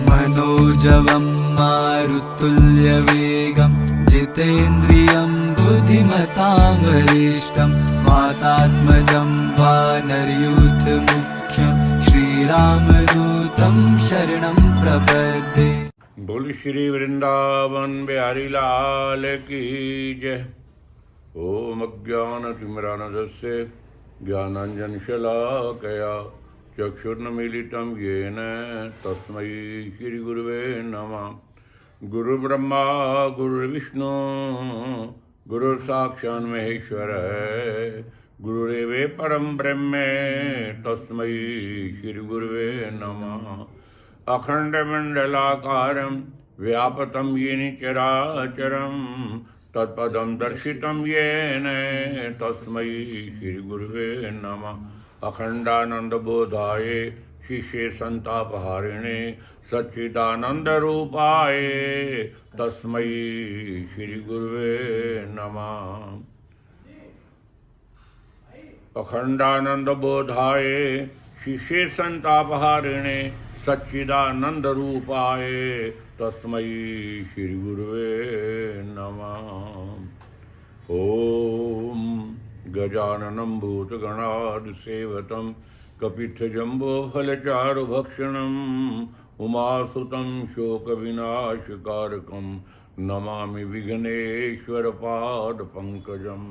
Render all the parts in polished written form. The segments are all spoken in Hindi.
मनोजवं मारुतुल्यवेगं जितेन्द्रियं बुद्धिमतां वरिष्ठं वातात्मजं वानरयूथमुख्यं श्रीरामदूतं शरणं प्रपद्ये। बोल श्री वृंदावन बिहारी लाल की जय। ओम अज्ञानतिमिरान्धस्य ज्ञानाञ्जनशलाकया चक्षुर्न्मीलितं येन तस्मै श्रीगुरुवे नमः। गुरुर्ब्रह्मा गुरुर्विष्णु गुरुर्साक्षात् महेश्वरः गुरुरेव परं ब्रह्म तस्मै श्रीगुरुवे नमः। अखण्डमण्डलाकारं व्यापतं येन चराचरं तत्पदं दर्शितं येन तस्मै श्रीगुरुवे नमः। अखण्डानन्दबोधाय शिष्ये सन्तापहारिणे सच्चिदानन्दरूपाय तस्मै श्रीगुरुवे नमः। अखण्डानन्दबोधाय शिष्ये सन्तापहारिणे सच्चिदानन्दरूपाय तस्मै श्रीगुरुवे नमः। ॐ गजाननं भूतगणादिसेवतं कपित्थजम्बोफलचारुभक्षणम् उमासुतं शोकविनाशकारकं नमामि विघ्नेश्वरपादपङ्कजम्।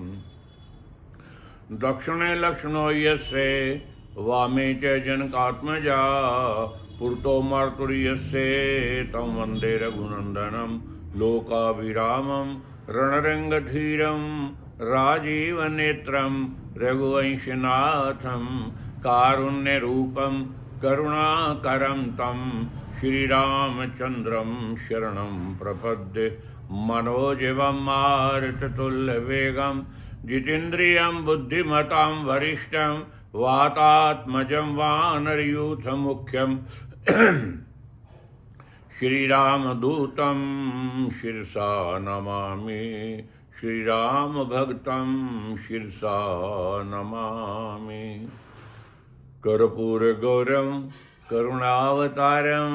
दक्षिणे लक्ष्मणो यस्य वामे च जनकात्मजा पुरतो मार्तुर्यस्य तं वन्दे रघुनन्दनं लोकाभिरामं रणरङ्गधीरं राजीवनेत्रं रघुवंशनाथं कारुण्यरूपं करुणाकरं तं श्रीरामचन्द्रं शरणं प्रपद्ये। मनोजवं मारुततुल्यवेगं जितेन्द्रियं बुद्धिमतां वरिष्ठं वातात्मजं वानरयूथमुख्यं श्रीरामदूतं शिरसा नमामि। श्रीरामभक्तं शिरसा नमामि। कर्पूरगौरं करुणावतारं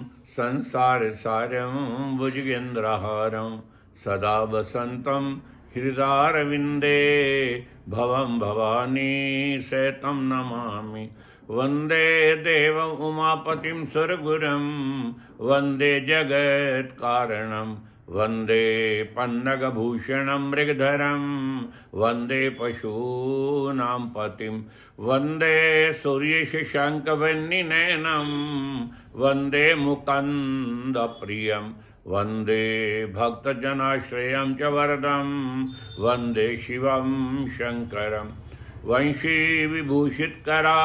संसारसारं भुजगेन्द्रहारं सदा वसन्तं हृदयारविन्दे भवं भवानी सहितं नमामि। वन्दे देवम् उमापतिं सुरगुरुं वन्दे जगत्कारणं वन्दे पन्नगभूषणं मृगधरं वन्दे पशूनां पतिं वन्दे सूर्यशशाङ्कवह्निनयनं वन्दे मुकुन्दप्रियं वन्दे भक्तजनाश्रयं च वरदं वन्दे शिवं शङ्करं। वंशी विभूषितकरा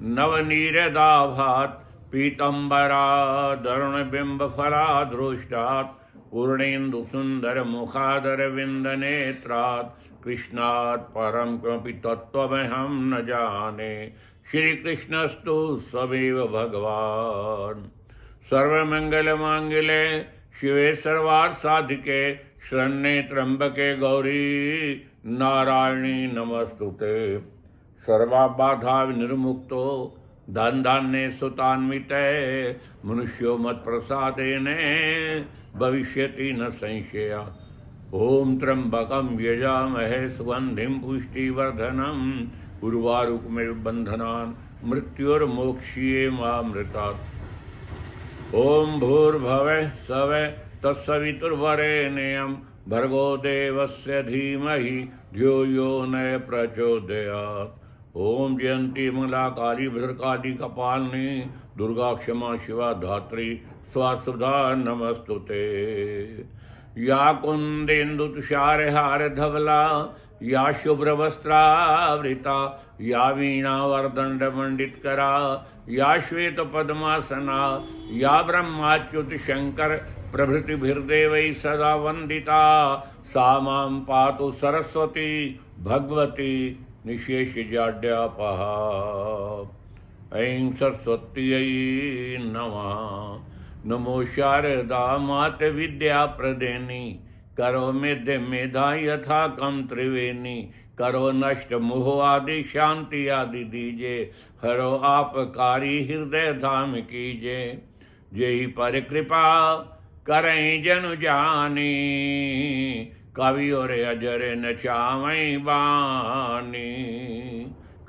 नवनीरदाभात् पीतम्बरा दरुणबिम्बफलादृष्टात् पूर्णेन्दुसुन्दरमुखादरविन्दनेत्रात् कृष्णात् परं किमपि तत्त्वमहं न जाने। श्रीकृष्णस्तु स्वमेव भगवान्। सर्वमङ्गलमाङ्गल्ये शिवे सर्वार्थसाधिके शरण्ये त्र्यम्बके गौरी नारायणी नमस्तुते। सर्वबाधा विनिर्मुक्तो धनधान्ये सुतान्विते मनुष्यो मत्प्रसादेन भविष्यति न संशय। ओम त्र्यंबकं यजामहे सुगंधिं पुष्टिवर्धनम् उर्वारुकमिव बन्धनान् मृत्युर्मोक्ष्येमामृतात्। ओम भूर्भुवः स्वः तत्सवितुर्वरेण्यं भर्गो देवस्य धीमहि धियो यो न प्रचोदयात्। ओम जयंती मंगलाकारी भद्रकाली कपालिनी दुर्गा क्षमा शिवा धात्री स्वासुधा नमस्तुते। या कुंदेन्दुतुषारहारधवला या शुभ्रवस्त्रावृता या वीणावर्दण्डमण्डितकरा या श्वेतपद्मासना या ब्रह्माच्युत शंकर प्रभृतिभिर्देवैः सदा वन्दिता सा मां पातु सरस्वती भगवती निशेषजाड्यापहा। ऐं सरस्वत्यै नमः। नमो शारदा मात विद्या प्रदेनी करो मेध्य मेधा यथा कम त्रिवेणी करो नष्ट मोह आदि शांति आदि दीजे हरो आपकारी हृदय धाम कीजे। जेहि पर कृपा करें जनु जानी, कवि और अजर न चावई बानी,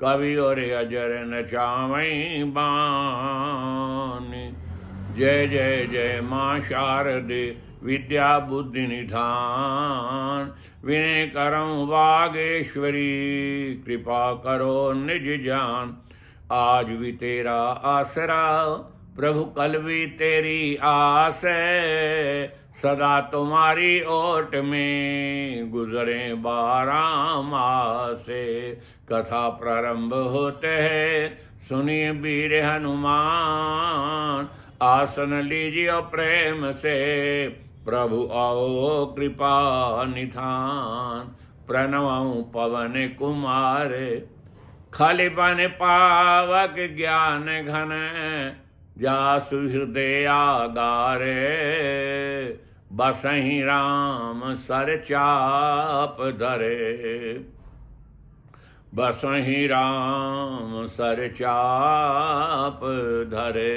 कवि और अजर न चावई बानी। जय जय जय माँ शारदे विद्या बुद्धि निधान, विनय करऊँ वागेश्वरी, कृपा करो निज जान। आज भी तेरा आसरा प्रभु, कल भी तेरी आस है, सदा तुम्हारी ओट में गुजरे 12 मासे। कथा प्रारंभ होते हैं सुनिए वीर हनुमान, आसन लीजिए प्रेम से प्रभु आओ कृपा निधान। प्रणवं पवन कुमार, खलि बन पावक ज्ञान घन, जासु हृदय आगारे, बसहि राम सर चाप धरे, बसहि राम सर चाप धरे।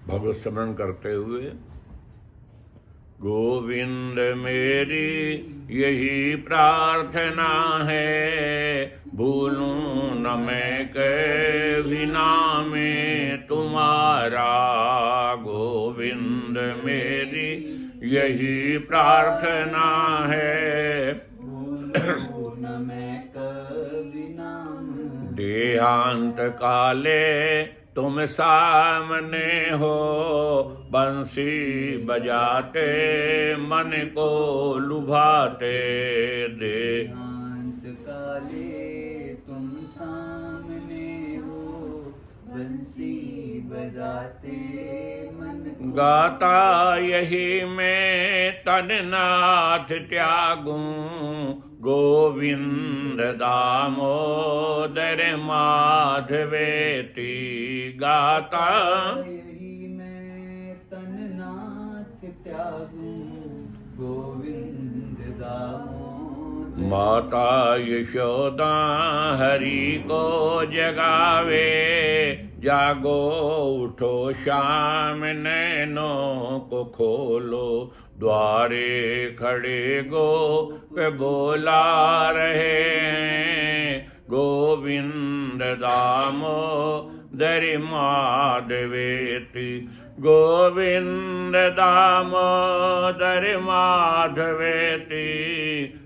भगवत स्मरण करते हुए गोविंद मेरी यही प्रार्थना है, भूलूं न मैं कभी नाम तुम्हारा। गोविंद मेरी यही प्रार्थना है, भूलूं न मैं कभी नाम। देहांत काले तुम सामने हो, बंसी बजाते मन को लुभाते। देहांत काले तुम सामने हो, बंसी बजाते मन को। गाता यही मैं तननाथ त्यागूं, गोविंद दामोदर माधवेति। गाता यही मैं तननाथ त्यागूं, गोविंद दामोदर। माता यशोदा हरि को जगावे, जागो उठो श्याम नैनों को खोलो। द्वारे खड़े गोप बोला रहे हैं, गोविंद दामोदर माधवेति। गोविंद दामोदर माधवेति।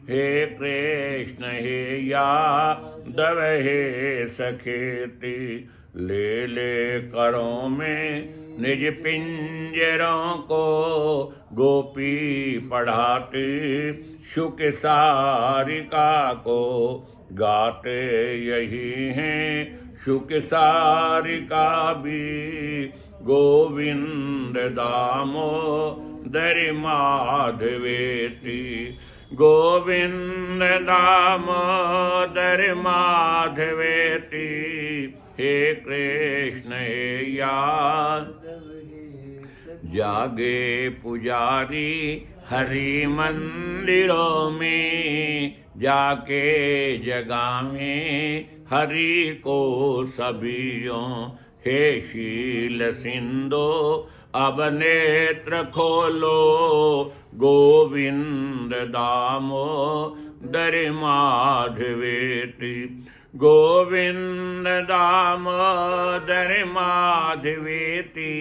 हे कृष्ण हे यादव हे सखेति, ले ले करों में निज पिंजरों को। गोपी पढ़ाती शुक सारिका को, गाते यही हैं शुक सारिका भी। गोविंद दामोदर माधवेति। गोविंद दामोदर माधवेति। हे कृष्ण हे यादव जागे पुजारी हरि मंदिरों में, जाके जगावे हरि को सभियों। हे शील सिंधो अब नेत्र खोलो, गोविंद दामोदर माधवेति। गोविंद दामोदर माधवेति।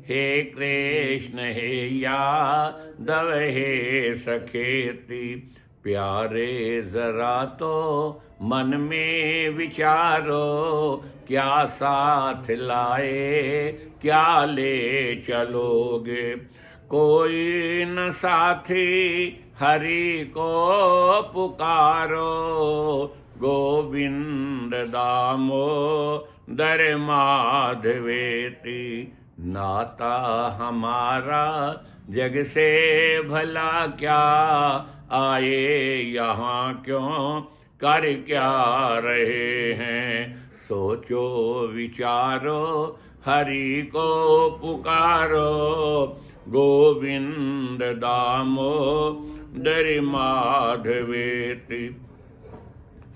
हे कृष्ण हे यादव हे सखेति। प्यारे जरा तो मन में विचारो, क्या साथ लाए क्या ले चलोगे। कोई न साथी हरि को पुकारो, गोविंद दामोदर माधवेति। नाता हमारा जग से भला क्या, आए यहाँ क्यों कर क्या रहे हैं। सोचो विचारो हरि को पुकारो, गोविंद दामोदर माधवेति।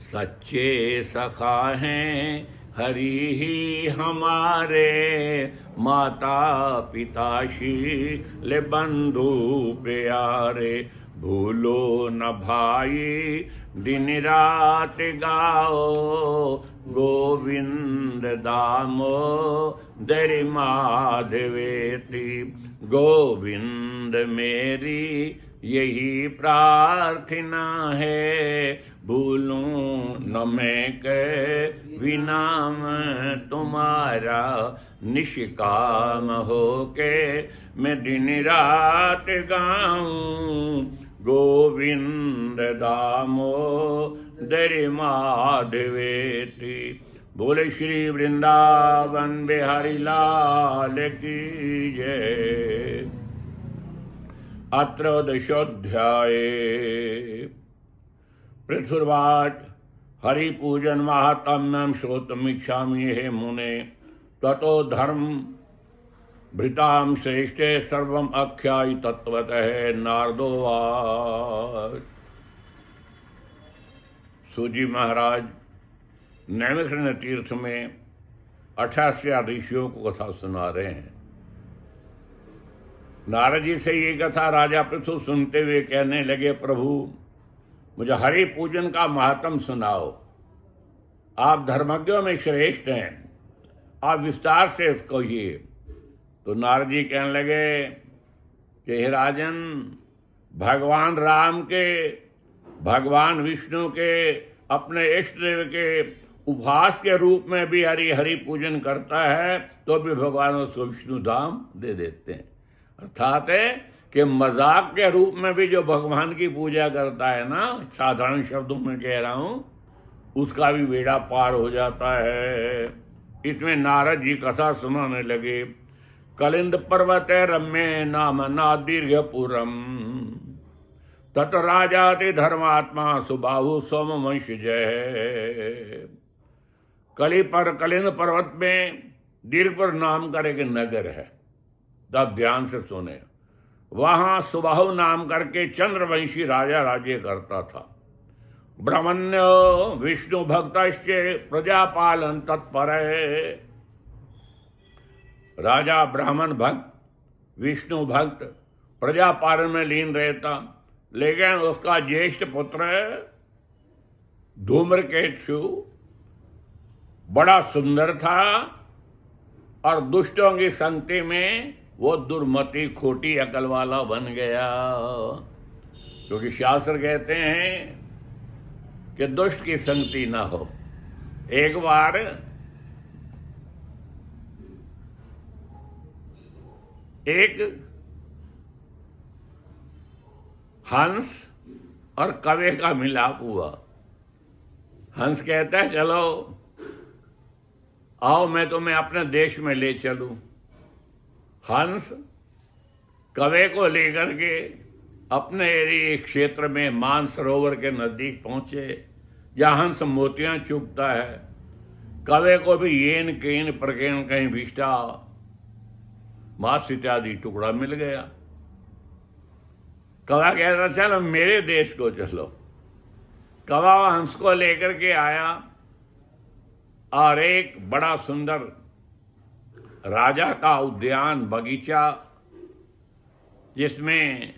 सच्चे सखा हैं हरि ही हमारे माता पिता शील बंधु प्यारे। भूलो न भाई दिन रात गाओ, गोविंद दामोदर माधवेति। गोविंद मेरी यही प्रार्थना है, भूलूं न मैं कभी नाम तुम्हारा। निष्काम होके मैं दिन रात गाऊं, गोविंद दामोदर माधवेति। बोले श्री वृंदावन बिहारी लाल की जय। अत्र दशोऽध्याये। पृथुर्वाच हरि पूजन महात्म्यम श्रोतुमिच्छामि हे मुने। ततो धर्म भृताम श्रेष्ठे सर्वम आख्यायि तत्वतः। नारदोवाच। सूजी महाराज नैमिषारण्य तीर्थ में 88 ऋषियों को कथा सुना रहे हैं। नारद जी से ये कथा राजा पृथु सुनते हुए कहने लगे, प्रभु मुझे हरि पूजन का महात्म सुनाओ। आप धर्मज्ञों में श्रेष्ठ हैं, आप विस्तार से इसको ये। तो नारद जी कहने लगे कि हे राजन, भगवान राम के, भगवान विष्णु के, अपने इष्ट देव के उपहास के रूप में भी हरि पूजन करता है तो भी भगवान उसको विष्णु धाम दे देते हैं। अर्थात है कि मजाक के रूप में भी जो भगवान की पूजा करता है ना, साधारण शब्दों में कह रहा हूं, उसका भी बेड़ा पार हो जाता है। इसमें नारद जी कथा सुनाने लगे। कलिंद पर्वत रम्य नाम नादीर्घपुरम, तत राजाति धर्मात्मा सुबाहु सोम वंश जय। कलिंद पर्वत में दीर्घपुर नाम का एक नगर है, तब ध्यान से सुने। वहां सुबाहु नाम करके चंद्रवंशी राजा राज्य करता था। ब्रह्मण्य विष्णु भक्त प्रजापालन तत्पर। राजा ब्राह्मण भक्त, विष्णु भक्त, प्रजापालन में लीन रहता। लेकिन उसका ज्येष्ठ पुत्र धूम्रकेतु बड़ा सुंदर था और दुष्टों की संगति में वो दुर्मति खोटी अकल वाला बन गया। क्योंकि शास्त्र कहते हैं कि दुष्ट की संगति ना हो। एक बार एक हंस और कवे का मिलाप हुआ। हंस कहता है चलो आओ मैं तुम्हें अपने देश में ले चलूं। हंस कवे को लेकर के अपने एरिया क्षेत्र में मानसरोवर के नजदीक पहुंचे, जहां हंस मोतियां चुगता है। कवे को भी येन केन प्रकेन कहीं विष्टा मांस इत्यादि टुकड़ा मिल गया। कवा कहता चलो मेरे देश को चलो। कवा हंस को लेकर के आया और एक बड़ा सुंदर राजा का उद्यान बगीचा, जिसमें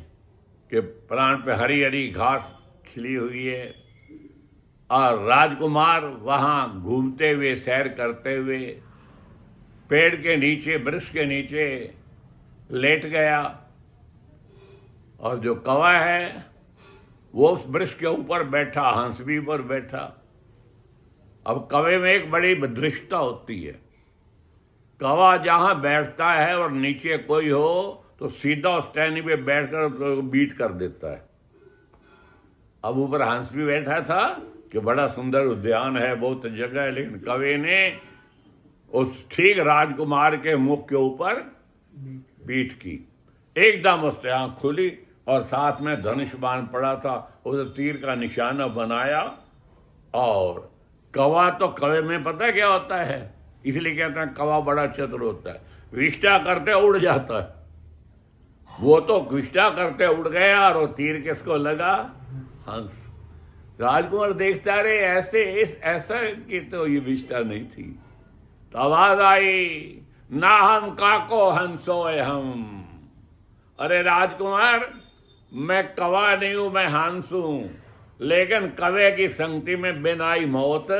के प्राण पे हरी हरी घास खिली हुई है, और राजकुमार वहां घूमते हुए सैर करते हुए पेड़ के नीचे, वृक्ष के नीचे लेट गया। और जो कौवा है वो उस वृक्ष के ऊपर बैठा, हंस भी ऊपर बैठा। अब कौवे में एक बड़ी दृष्टता होती है। कौवा जहां बैठता है और नीचे कोई हो तो सीधा उस टहनी पे बैठकर उसको बीट कर देता है। अब ऊपर हंस भी बैठा था कि बड़ा सुंदर उद्यान है, बहुत जगह है, लेकिन कौवे ने उस ठीक राजकुमार के मुख के ऊपर बीट की। एकदम उससे आंख खुली और साथ में धनुष बाण पड़ा था, उस तीर का निशाना बनाया। और कौवा तो कौवे में पता क्या होता है, इसलिए कहते हैं कौवा बड़ा चतुर होता है। विष्टा करते उड़ जाता है। वो तो विष्टा करते उड़ गया और वो तीर किसको लगा? हंस। राजकुमार देखता रहे ऐसा कि तो ये विष्टा नहीं थी, तो आवाज आई, ना हम काको हंसोए हम। अरे राजकुमार, मैं कौवा नहीं हूं, मैं हंस हूं, लेकिन कौवे की संगति में बिनाई मौत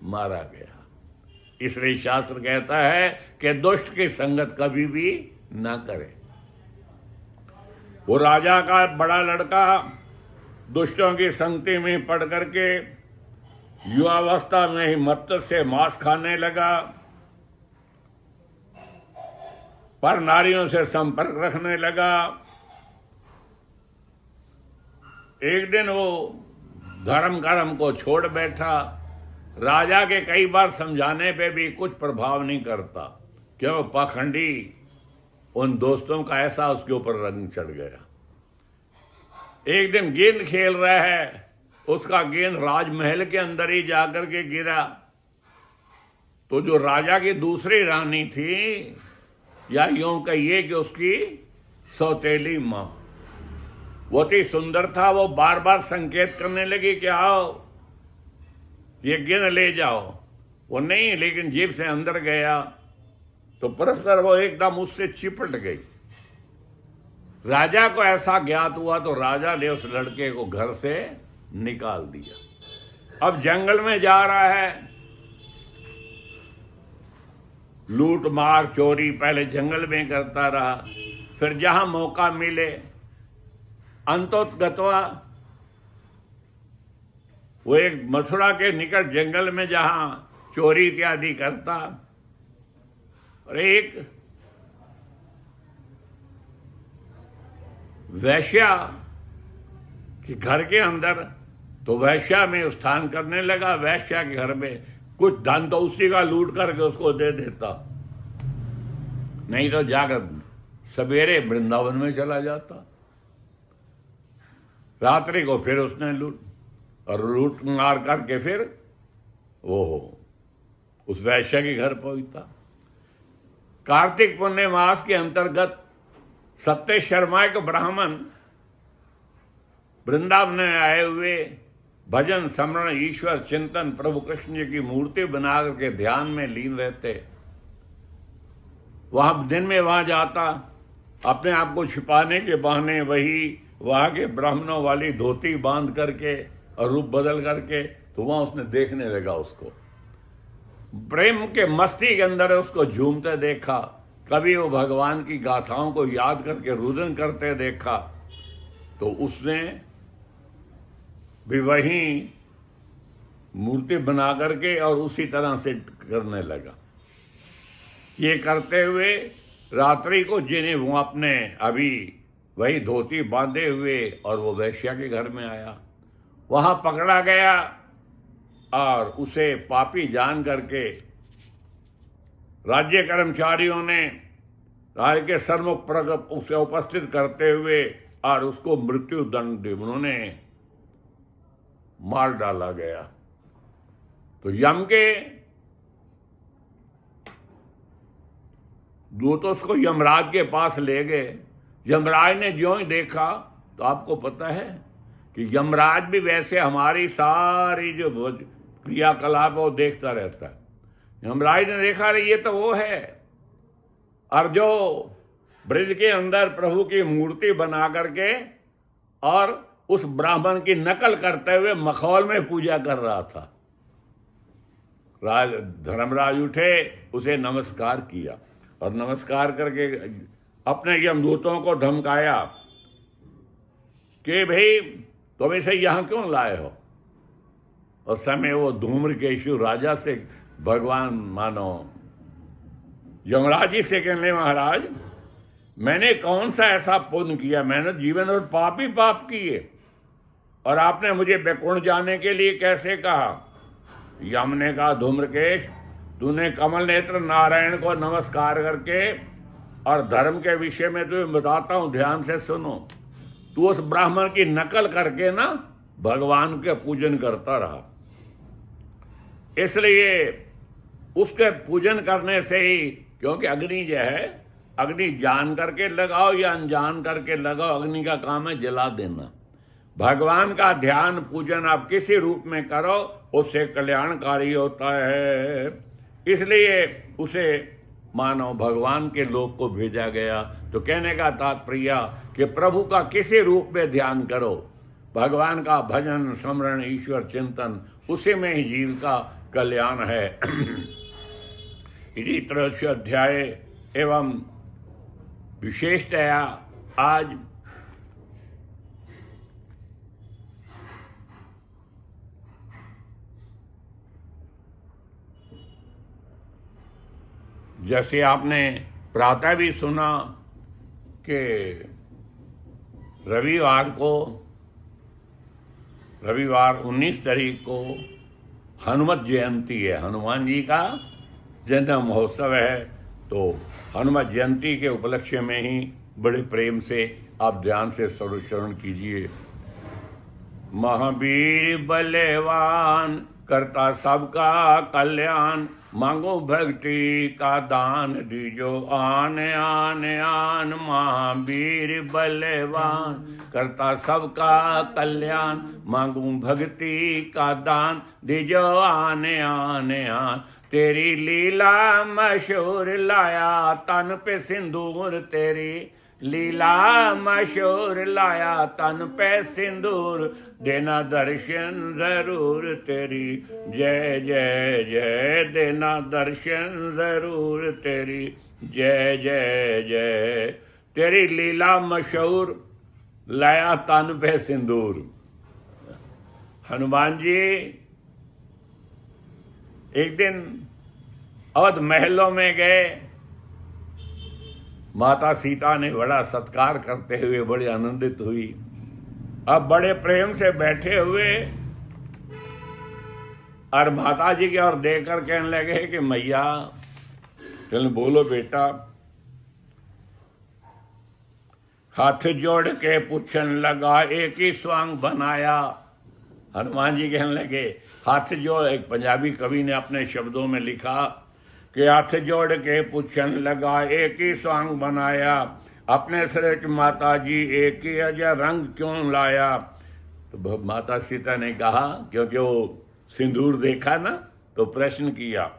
मारा गया। इसलिए शास्त्र कहता है कि दुष्ट की संगत कभी भी ना करे। वो राजा का बड़ा लड़का दुष्टों की संगति में पड़ करके युवावस्था में ही मत्त से मांस खाने लगा, पर नारियों से संपर्क रखने लगा। एक दिन वो धर्म कर्म को छोड़ बैठा। राजा के कई बार समझाने पे भी कुछ प्रभाव नहीं करता, क्यों? पाखंडी उन दोस्तों का ऐसा उसके ऊपर रंग चढ़ गया। एक दिन गेंद खेल रहा है, उसका गेंद राजमहल के अंदर ही जाकर के गिरा। तो जो राजा की दूसरी रानी थी, या यूं कहिए कि उसकी सौतेली मां, वो थी सुंदर था, वो बार बार संकेत करने लगी कि आओ ये गेंद ले जाओ। वो नहीं, लेकिन जीभ से अंदर गया तो परस्पर वो एकदम उससे चिपट गई। राजा को ऐसा ज्ञात हुआ तो राजा ने उस लड़के को घर से निकाल दिया। अब जंगल में जा रहा है, लूट मार चोरी पहले जंगल में करता रहा, फिर जहां मौका मिले अंतोतगत्वा वो एक मथुरा के निकट जंगल में जहां चोरी इत्यादि करता, और एक वैश्या के घर के अंदर, तो वैश्या में स्थान करने लगा। वैश्या के घर में कुछ धन तो उसी का लूट करके उसको दे देता, नहीं तो जाकर सवेरे वृंदावन में चला जाता। रात्रि को फिर उसने लूट मार करके फिर वो उस वैश्य के घर पहुंचता। कार्तिक पुण्य मास के अंतर्गत सत्य शर्मा के ब्राह्मण वृंदावन में आए हुए भजन स्मरण ईश्वर चिंतन प्रभु कृष्ण जी की मूर्ति बना करके ध्यान में लीन रहते। वहां दिन में वहां जाता, अपने आप को छिपाने के बहाने वही वहां के ब्राह्मणों वाली धोती बांध करके और रूप बदल करके, तो वहां उसने देखने लगा उसको, प्रेम के मस्ती के अंदर उसको झूमते देखा। कभी वो भगवान की गाथाओं को याद करके रुदन करते देखा, तो उसने भी वही मूर्ति बना करके और उसी तरह से करने लगा। ये करते हुए रात्रि को जिन्हें वो अपने अभी वही धोती बांधे हुए और वो वैश्या के घर में आया, वहां पकड़ा गया और उसे पापी जान करके राज्य कर्मचारियों ने राज्य के सन्मुख उसे उपस्थित करते हुए और उसको मृत्यु दंड उन्होंने मार डाला गया। तो यम के दूत उसको यमराज के पास ले गए। यमराज ने ज्यों ही देखा, तो आपको पता है कि यमराज भी वैसे हमारी सारी जो क्रियाकलाप वो देखता रहता है। यमराज ने देखा रे ये तो वो है, और जो ब्रज के अंदर प्रभु की मूर्ति बना करके और उस ब्राह्मण की नकल करते हुए मखौल में पूजा कर रहा था। धर्मराज उठे, उसे नमस्कार किया और नमस्कार करके अपने यमदूतों को धमकाया कि भाई तुम इसे यहां क्यों लाए हो। उस समय वो धूम्रकेशु राजा से भगवान मानो यमराज जी से कहने, महाराज मैंने कौन सा ऐसा पुण्य किया, मैंने जीवन और पाप ही पाप किए, और आपने मुझे बैकुंठ जाने के लिए कैसे कहा। यम ने कहा, धूम्रकेश तूने कमल नेत्र नारायण को नमस्कार करके और धर्म के विषय में तुम्हें बताता हूं, ध्यान से सुनो। तू उस ब्राह्मण की नकल करके ना भगवान के पूजन करता रहा, इसलिए उसके पूजन करने से ही, क्योंकि अग्नि जो है, अग्नि जान करके लगाओ या अनजान करके लगाओ, अग्नि का काम है जला देना। भगवान का ध्यान पूजन आप किसी रूप में करो, उससे कल्याणकारी होता है। इसलिए उसे मानव भगवान के लोक को भेजा गया। तो कहने का तात्पर्य कि प्रभु का किसी रूप में ध्यान करो, भगवान का भजन स्मरण ईश्वर चिंतन, उसी में ही जीव का कल्याण है। इसी तरह से अध्याय एवं विशेषतया आज जैसे आपने प्रातः भी सुना कि रविवार 19 तारीख को हनुमत जयंती है, हनुमान जी का जन्म महोत्सव है। तो हनुमत जयंती के उपलक्ष्य में ही बड़े प्रेम से आप ध्यान से सर्वश्रवण कीजिए। महावीर बलवान करता सबका कल्याण, मांगो भक्ति का दान, दीजो आन आन आन। महावीर बलवान करता सबका कल्याण, मांगो भक्ति का दान, दीजो आन आन आन। तेरी लीला मशहूर लाया तन पे सिंदूर, तेरी लीला मशहूर लाया तन पे सिंदूर, देना दर्शन जरूर तेरी, जय जय जय। देना दर्शन जरूर तेरी, जय जय जय। तेरी लीला मशहूर लाया तन पे सिंदूर। हनुमान जी एक दिन अवध महलों में गए, माता सीता ने बड़ा सत्कार करते हुए बड़ी आनंदित हुई। अब बड़े प्रेम से बैठे हुए और माता जी की ओर देखकर कहने लगे कि मैया, चल बोलो बेटा। हाथ जोड़ के पूछन लगा, एक ही स्वांग बनाया। हनुमान जी कहने लगे, हाथ जोड़, एक पंजाबी कवि ने अपने शब्दों में लिखा कि हाथ जोड़ के पूछन लगा, एक ही स्वांग बनाया, अपने सिर माता जी एक ही अजय रंग क्यों लाया। तो माता सीता ने कहा, क्योंकि वो सिंदूर देखा ना, तो प्रश्न किया,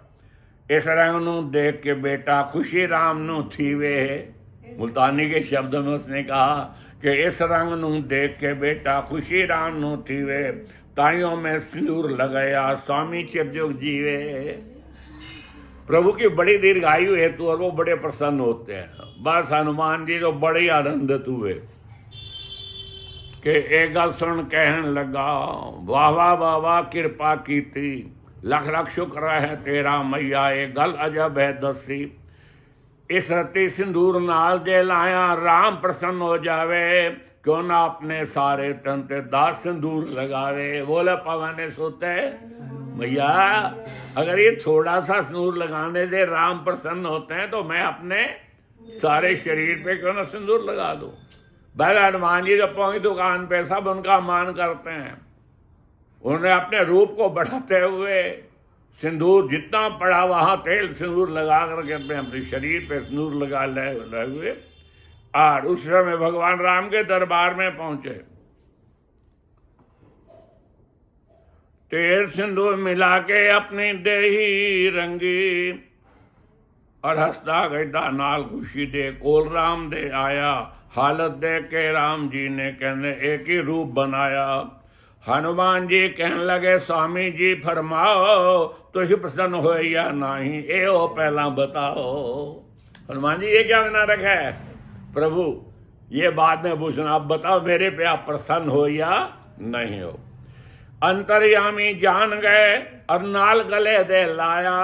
इस रंग नू देख के बेटा खुशी राम नू थी वे। मुल्तानी के शब्दों में उसने कहा कि इस रंग नू देख के बेटा खुशी राम नू थी वे, ताइयों में सिंदूर लगाया स्वामी चिरजुग जीवे। प्रभु की बड़ी दीर्घायु हेतु और वो बड़े प्रसन्न होते हैं। बस हनुमान जी तो बड़े ही आनंदित हुए कि एक गल सुन कहन लगा, वाह वाह वाह वाह कृपा की थी, लख लख शुक्र है तेरा मैया, एक गल अजब है दसी। इस रति सिंदूर नाल जे लाया, राम प्रसन्न हो जावे, क्यों ना अपने सारे तन ते 10 सिंदूर लगावे। बोले पवन सोते भैया, अगर ये थोड़ा सा सिंदूर लगाने से राम प्रसन्न होते हैं तो मैं अपने सारे शरीर पे क्यों ना सिंदूर लगा दूं। भाई हनुमान जी जब पहुंची दुकान पे सब उनका मान करते हैं। उन्होंने अपने रूप को बढ़ाते हुए सिंदूर जितना पड़ा वहां तेल सिंदूर लगा करके अपने शरीर पे सिंदूर लगा ले हुए और उस समय भगवान राम के दरबार में पहुंचे। तेल सिंदूर मिला के अपनी देही रंगी, और हंसदा गैदा नाल खुशी दे कोल राम दे आया। हालत देख के राम जी ने कहने एक ही रूप बनाया। हनुमान जी कहने लगे, स्वामी जी फरमाओ तुझ प्रसन्न हो या नहीं, ए हो पहला बताओ। हनुमान जी ये क्या बना रखा है? प्रभु ये बाद में पूछना, आप बताओ मेरे पे आप प्रसन्न हो या नहीं हो। अंतर्यामी जान गए और नाल गले दे लाया।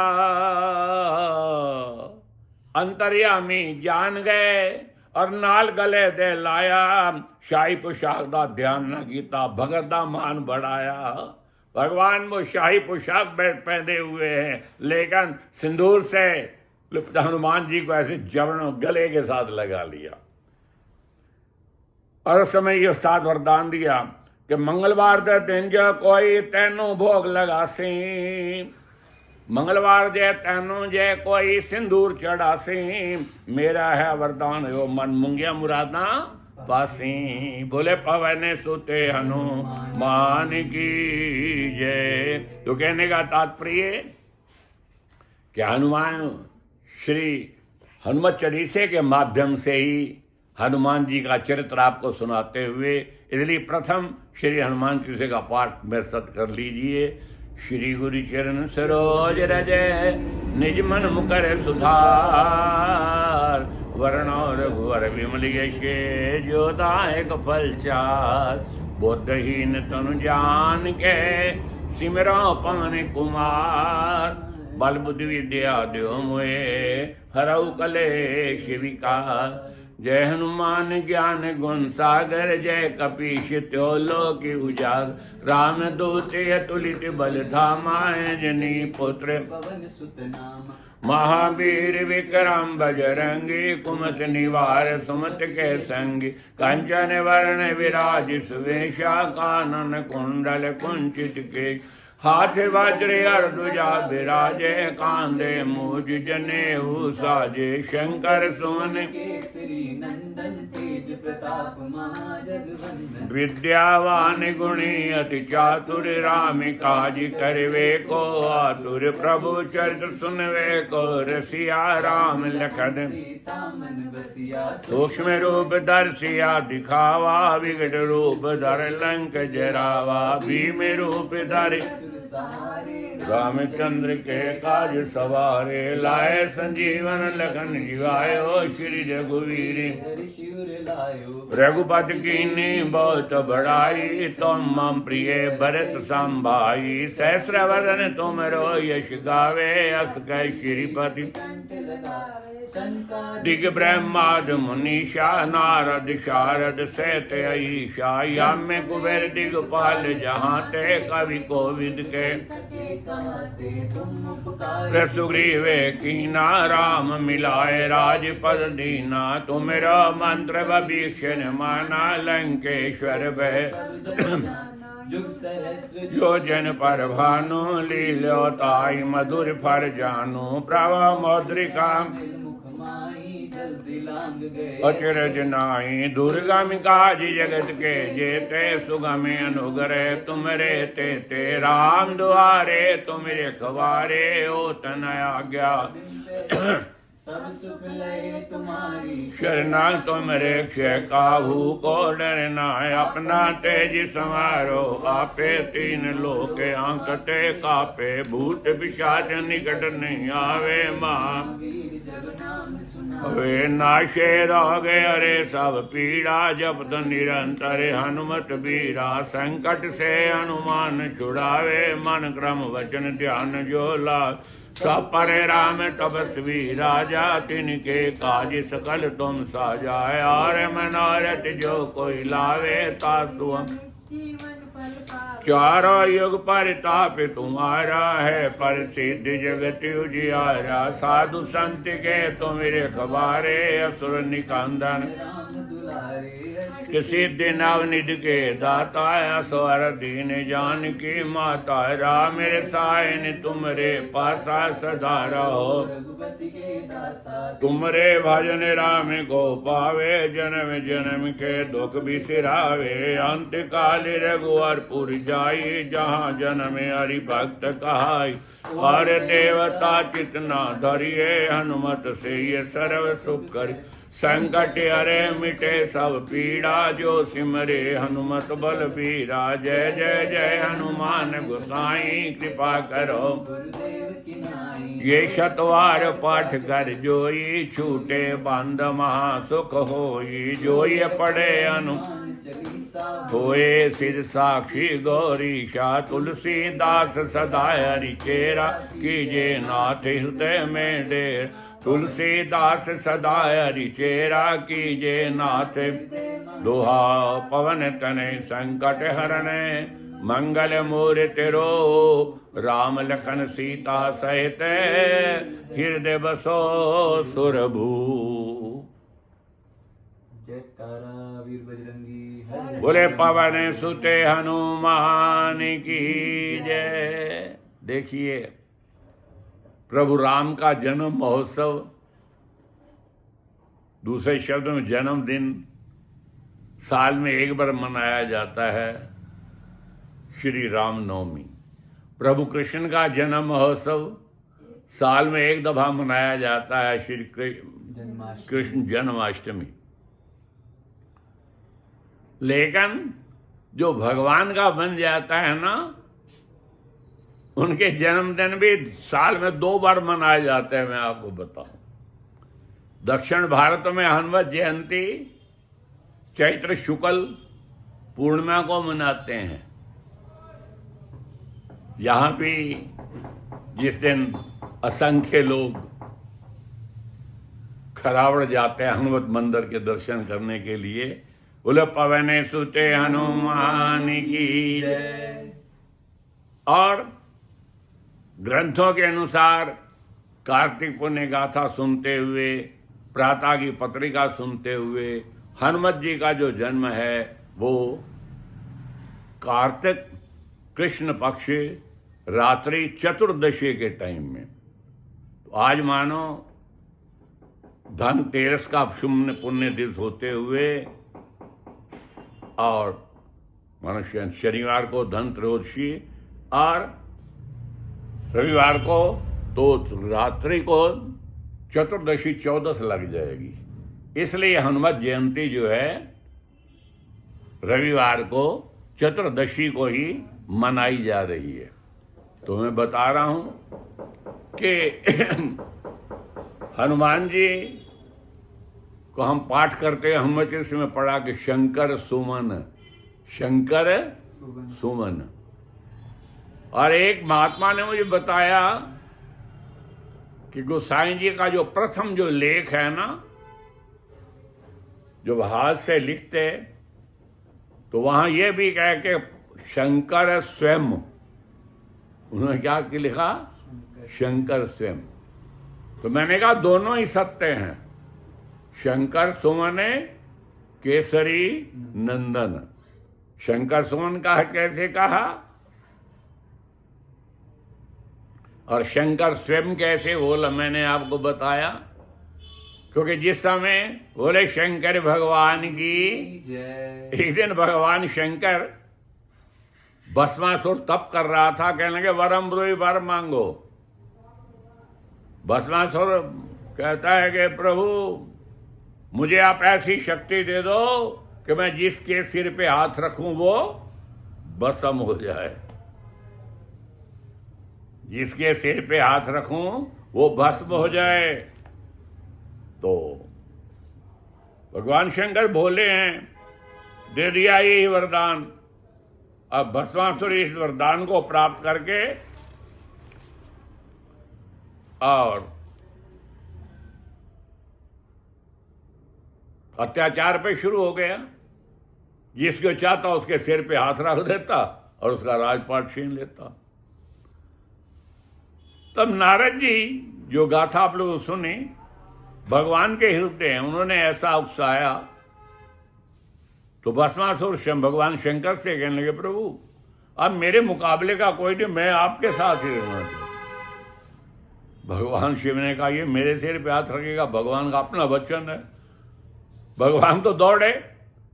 अंतर्यामी जान गए और नाल गले दे लाया, शाही पोशाक दा ध्यान न किया, भगत दा मान बढ़ाया। भगवान वो शाही पोशाक पहने हुए हैं, लेकिन सिंदूर से हनुमान जी को ऐसे जबरन गले के साथ लगा लिया। और उस समय ये साथ वरदान दिया कि मंगलवार दे दिन जो कोई तेनों भोग लगासी, मंगलवार जे तेनों जे कोई सिंदूर चढ़ासी, मेरा है वरदान यो मन मुंगिया मुरादा पासी। बोले पवन सुते हनुमान की जय। तो कहने का तात्पर्य कि हनुमान श्री हनुमत चालीसे के माध्यम से ही हनुमान जी का चरित्र आपको सुनाते हुए, इसलिए प्रथम श्री हनुमान चालीसे का पाठ में सत कर लीजिए। श्री गुरु चरण सरोज रज निज मन मुकर सुधार, वर्ण रघुवर विमल यश जो दायक फल चार, बुद्धहीन तनु जान के सिमरो पवन कुमार, बल बुद्धि विद्या द्यो मोए हरऊ कलेश विकार। जय हनुमान ज्ञान गुण सागर, जय कपीश त्यो लोक उजागर। राम दूत अतुलित बल धामा, अंजनी पुत्र पवन सुत नामा। महावीर विक्रम बजरंगी, कुमति निवार सुमत के संगी। कंचन वर्ण विराज सुवेशा, कानन कुंडल कुंचित केश। हाथ वज्र अर्धुजा विराजे, कांधे मूज जनेऊ साजे। शंकर सुमन केसरी नंदन, तेज प्रताप महाजगवंदन। विद्यावान गुणी अति चातुर, राम काज करवे को आतुर। प्रभु चरित्र सुनवे को रसिया, राम लखन सीता मन बसिया। सूक्ष्म रूप दर्शिया दिखावा, विकट रूप धर लंक जरावा। भीम रूप धर रामचंद्र के काज सवारे, लाए संजीवन लखन जिवायो। श्री रघुवीर रघुपति कीन्ही बहुत बड़ाई, तुम मम प्रिय भरत संभाई। सहस्रवदन तुमरो यश गावे, अस कै श्रीपति दिग ब्रह्माद मुनीषा। नारद शारद सहित ईशा, याम्य कुबेर दिगपाल जहाते। कवि कोविद के सुग्रीवे कीना, राम मिलाए राजपद दीना। तुमरा मंत्र भीषण माना, लंकेश्वर भय जो जन पर भानु। लील्योताई मधुर फर जानु, प्रभा मौद्रिका अचरज नाई। दुर्गम काज जगत के जेते, सुगम अनुग्रह तुमरे तेते। राम दुआरे तुम रखवारे, ओ तन आज्ञा सब सुख लय तुम्हारी। शरणा तुम रक्ष काहू को डरना, अपना तेज संवारो। आपे तीन लोक आंकते कापे, भूत पिशाच निकट नहीं आवे। माँ वे नाशे रोग अरे सब पीड़ा, जपत निरंतर हनुमत बीरा। संकट से हनुमान छुड़ावे, मन क्रम वचन ध्यान जो लाग। सब परे राम तपस्वी राजा, तिनके काज सकल तुम साजाए। और मनोरथ जो कोई लावे, तासु चारों युग परिताप तुम्हारा है। प्रसिद्ध जगत उजियारा, साधु संत के तुम रखवारे। असुर निकंदन सिद्धि नवनिधि के दाता, असवर दीन जान की माता। राम रसायन तुमरे पासा सदा रहो, तुमरे भजन राम को पावे। जन्म जन्म के दुख बिसरावे, अंत काल रघुवरपुर जाई। जहाँ जन्म हरि भक्त कहाई, और देवता चितना धरिए। हनुमत से ये सर्व सुख करी, संकट हरे मिटे सब पीड़ा। जो सिमरे हनुमत बल बीरा, जय जय जय हनुमान गोसाई। कृपा करो ये शतवार पाठ कर जोई, छूटे बंद महा सुख होई। जो ये पढ़े हनुमान होए सिर साक्षी गौरीशा। तुलसीदास सदा हरि चेरा, कीजे नाथ हृदय में डेर। तुलसीदास सदा हरि चेरा, कीजे नाथ। दोहा पवन तनय संकट हरणे, मंगल मूर्ति रूप। राम लखन सीता सहित, हृदय बसो सुरभू। जयकारा वीर बजरंगी हरि। बोले पवन सुते हनुमान की जय। देखिए प्रभु राम का जन्म महोत्सव, दूसरे शब्द में जन्मदिन, साल में एक बार मनाया जाता है, श्री राम नवमी। प्रभु कृष्ण का जन्म महोत्सव साल में एक दफा मनाया जाता है श्री जन्माष्टमी। कृष्ण जन्माष्टमी। लेकिन जो भगवान का बन जाता है ना, उनके जन्मदिन भी साल में 2 बार मनाए जाते हैं। मैं आपको बताऊं, दक्षिण भारत में हनुमत जयंती चैत्र शुक्ल पूर्णिमा को मनाते हैं। यहां भी जिस दिन असंख्य लोग खरावड़ जाते हैं हनुमत मंदिर के दर्शन करने के लिए, बोले पवने सुते हनुमान की जय। और ग्रंथों के अनुसार कार्तिक पुण्य गाथा सुनते हुए, प्रातः की पत्रिका सुनते हुए, हनुमत जी का जो जन्म है वो कार्तिक कृष्ण पक्ष रात्रि चतुर्दशी के टाइम में। तो आज मानो धनतेरस का शुभ पुण्य दिवस होते हुए और मनुष्य शनिवार को धनत्रयोदशी और रविवार को तो रात्रि को चतुर्दशी 14 लग जाएगी। इसलिए हनुमत जयंती जो है रविवार को चतुर्दशी को ही मनाई जा रही है। तो मैं बता रहा हूं कि हनुमान जी को हम पाठ करते हैं। हनुमत जी में पढ़ा कि शंकर सुमन, शंकर सुमन। और एक महात्मा ने मुझे बताया कि गोसाई जी का जो प्रथम जो लेख है ना, जो हाथ से लिखते, तो वहां यह भी कह के शंकर स्वयं, उन्होंने क्या लिखा? शंकर स्वयं। तो मैंने कहा दोनों ही सत्य हैं। शंकर सुमन केसरी नंदन। शंकर सुमन का कैसे कहा और शंकर स्वयं कैसे बोला, मैंने आपको बताया। क्योंकि जिस समय बोले शंकर भगवान की जय, एक दिन भगवान शंकर भस्मासुर तप कर रहा था, कहने लगे वरम ब्रूहि वर मांगो। भस्मासुर कहता है कि प्रभु मुझे आप ऐसी शक्ति दे दो कि मैं जिसके सिर पे हाथ रखूं वो भस्म हो जाए, जिसके सिर पे हाथ रखूं वो भस्म हो जाए। तो भगवान शंकर बोले हैं, दे दिया यही वरदान। अब भस्मासुर इस वरदान को प्राप्त करके और अत्याचार पे शुरू हो गया। जिसको चाहता उसके सिर पे हाथ रख देता और उसका राजपाट छीन लेता। तब नारद जी जो गाथा आप लोग सुनी, भगवान के हृदय हैं, उन्होंने ऐसा उकसाया तो भस्मासुर भगवान शंकर से कहने लगे प्रभु अब मेरे मुकाबले का कोई नहीं, मैं आपके साथ ही रहना चाहता। भगवान शिव ने कहा ये मेरे सिर पे हाथ रखेगा, भगवान का अपना वचन है। भगवान तो दौड़े,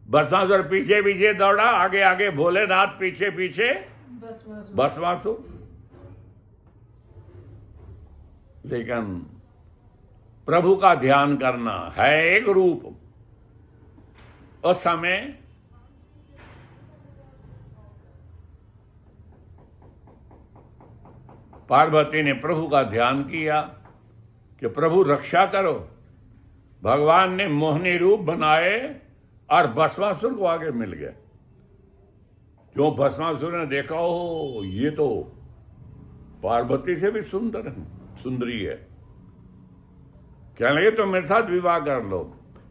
भस्मासुर पीछे पीछे दौड़ा, आगे आगे भोलेनाथ पीछे पीछे भस्मासुर। लेकिन प्रभु का ध्यान करना है एक रूप। उस समय पार्वती ने प्रभु का ध्यान किया कि प्रभु रक्षा करो। भगवान ने मोहिनी रूप बनाए और भस्मासुर को आगे मिल गए। जो भस्मासुर ने देखा हो ये तो पार्वती से भी सुंदरी है, कहने लगे तो मेरे साथ विवाह कर लो।